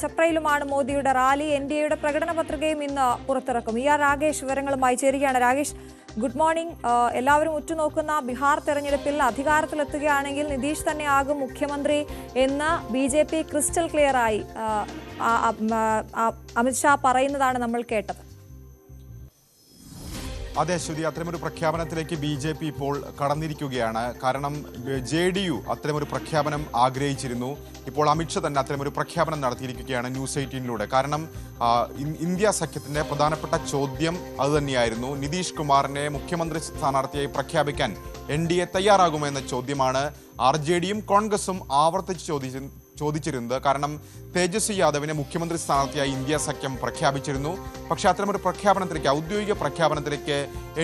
ചപ്രയിലുമാണ് മോദിയുടെ റാലി. NDAയുടെ പ്രകടന പത്രികയും ഇന്ന് പുറത്തിറക്കും. രാകേഷ് വിവരങ്ങളുമായി ചേരുകയാണ്. Rakesh, good morning. എല്ലാവരും ഉറ്റുനോക്കുന്ന ബീഹാർ തെരഞ്ഞെടുപ്പിൽ അധികാരത്തിലെത്തുകയാണെങ്കിൽ നിതീഷ് തന്നെയാകും മുഖ്യമന്ത്രി എന്ന് BJP ക്രിസ്റ്റൽ ക്ലിയറായി അമിത്ഷാ പറയുന്നതാണ് നമ്മൾ കേട്ടത്. അതെ ശ്രുതി, അത്തരമൊരു പ്രഖ്യാപനത്തിലേക്ക് BJP ഇപ്പോൾ കടന്നിരിക്കുകയാണ്. കാരണം JDU അത്തരമൊരു പ്രഖ്യാപനം ആഗ്രഹിച്ചിരുന്നു. ഇപ്പോൾ അമിത്ഷാ തന്നെ അത്തരമൊരു പ്രഖ്യാപനം നടത്തിയിരിക്കുകയാണ് ന്യൂസ് 18-ലൂടെ. കാരണം ഇന്ത്യ സഖ്യത്തിന്റെ പ്രധാനപ്പെട്ട ചോദ്യം അതുതന്നെയായിരുന്നു. നിതീഷ് കുമാറിനെ മുഖ്യമന്ത്രി സ്ഥാനാർത്ഥിയായി പ്രഖ്യാപിക്കാൻ NDA തയ്യാറാകുമോ എന്ന ചോദ്യമാണ് RJDയും കോൺഗ്രസും ആവർത്തിച്ച് ചോദിച്ചിരുന്നത്. കാരണം തേജസ്വി യാദവിനെ മുഖ്യമന്ത്രി സ്ഥാനാർത്ഥിയായി ഇന്ത്യ സഖ്യം പ്രഖ്യാപിച്ചിരുന്നു. പക്ഷേ അത്തരമൊരു പ്രഖ്യാപനത്തിലേക്ക്, ഔദ്യോഗിക പ്രഖ്യാപനത്തിലേക്ക്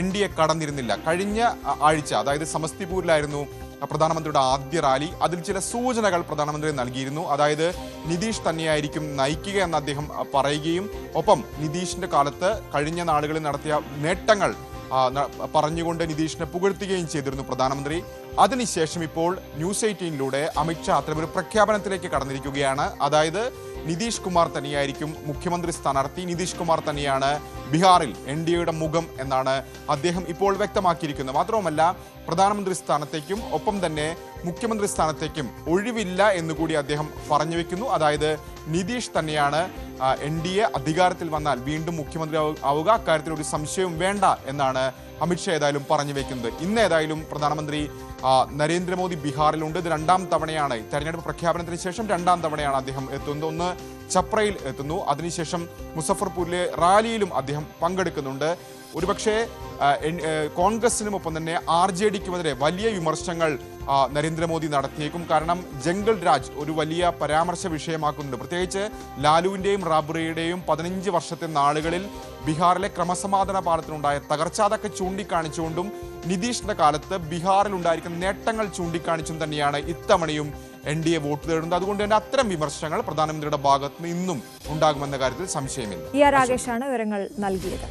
NDA കടന്നിരുന്നില്ല. കഴിഞ്ഞ ആഴ്ച, അതായത് സമസ്തിപൂരിലായിരുന്നു പ്രധാനമന്ത്രിയുടെ ആദ്യ റാലി. അതിൽ ചില സൂചനകൾ പ്രധാനമന്ത്രി നൽകിയിരുന്നു. അതായത് നിതീഷ് തന്നെയായിരിക്കും നയിക്കുക എന്ന് അദ്ദേഹം പറയുകയും ഒപ്പം നിതീഷിന്റെ കാലത്ത് കഴിഞ്ഞ നാളുകളിൽ നടത്തിയ നേട്ടങ്ങൾ പറഞ്ഞുകൊണ്ട് നിതീഷിനെ പുകഴ്ത്തുകയും ചെയ്തിരുന്നു പ്രധാനമന്ത്രി. അതിനുശേഷം ഇപ്പോൾ ന്യൂസ് 18-ലൂടെ അമിത്ഷാ അത്തരമൊരു പ്രഖ്യാപനത്തിലേക്ക് കടന്നിരിക്കുകയാണ്. അതായത് നിതീഷ് കുമാർ തന്നെയായിരിക്കും മുഖ്യമന്ത്രി സ്ഥാനാർത്ഥി, നിതീഷ് കുമാർ തന്നെയാണ് ബീഹാറിൽ NDAയുടെ മുഖം എന്നാണ് അദ്ദേഹം ഇപ്പോൾ വ്യക്തമാക്കിയിരിക്കുന്നത്. മാത്രവുമല്ല, പ്രധാനമന്ത്രി സ്ഥാനത്തേക്കും ഒപ്പം തന്നെ മുഖ്യമന്ത്രി സ്ഥാനത്തേക്കും ഒഴിവില്ല എന്നുകൂടി അദ്ദേഹം പറഞ്ഞു വെക്കുന്നു. അതായത് നിതീഷ് തന്നെയാണ് NDA അധികാരത്തിൽ വന്നാൽ വീണ്ടും മുഖ്യമന്ത്രി ആവുക, അക്കാര്യത്തിൽ ഒരു സംശയവും വേണ്ട എന്നാണ് അമിത്ഷാ ഏതായാലും പറഞ്ഞു വെക്കുന്നത്. ഇന്ന് ഏതായാലും പ്രധാനമന്ത്രി നരേന്ദ്രമോദി ബീഹാറിലുണ്ട്. ഇത് രണ്ടാം തവണയാണ്, തെരഞ്ഞെടുപ്പ് പ്രഖ്യാപനത്തിന് ശേഷം രണ്ടാം തവണയാണ് അദ്ദേഹം എത്തുന്നത്. ഒന്ന് ചപ്രയിൽ എത്തുന്നു, അതിനുശേഷം മുസഫർപൂരിലെ റാലിയിലും അദ്ദേഹം പങ്കെടുക്കുന്നുണ്ട്. ഒരുപക്ഷെ കോൺഗ്രസിനും ഒപ്പം തന്നെ RJDക്കുമെതിരെ വലിയ വിമർശനങ്ങൾ നരേന്ദ്രമോദി നടത്തിയേക്കും. കാരണം ജംഗിൾ രാജ് ഒരു വലിയ പരാമർശ വിഷയമാക്കുന്നുണ്ട്. പ്രത്യേകിച്ച് ലാലുവിൻ്റെയും റാബ്രിയുടെയും 15 വർഷത്തെ നാളുകളിൽ ബീഹാറിലെ ക്രമസമാധാന പാലത്തിനുണ്ടായ തകർച്ച, അതൊക്കെ ചൂണ്ടിക്കാണിച്ചുകൊണ്ടും നിതീഷിന്റെ കാലത്ത് ബീഹാറിൽ ഉണ്ടായിരിക്കുന്ന നേട്ടങ്ങൾ ചൂണ്ടിക്കാണിച്ചും തന്നെയാണ് ഇത്തവണയും NDA വോട്ട് തേടുന്നത്. അതുകൊണ്ട് തന്നെ അത്തരം വിമർശനങ്ങൾ പ്രധാനമന്ത്രിയുടെ ഭാഗത്ത് നിന്ന് ഇന്നും ഉണ്ടാകുമെന്ന കാര്യത്തിൽ സംശയമില്ല. രാകേഷാണ് വിവരങ്ങൾ നൽകിയത്.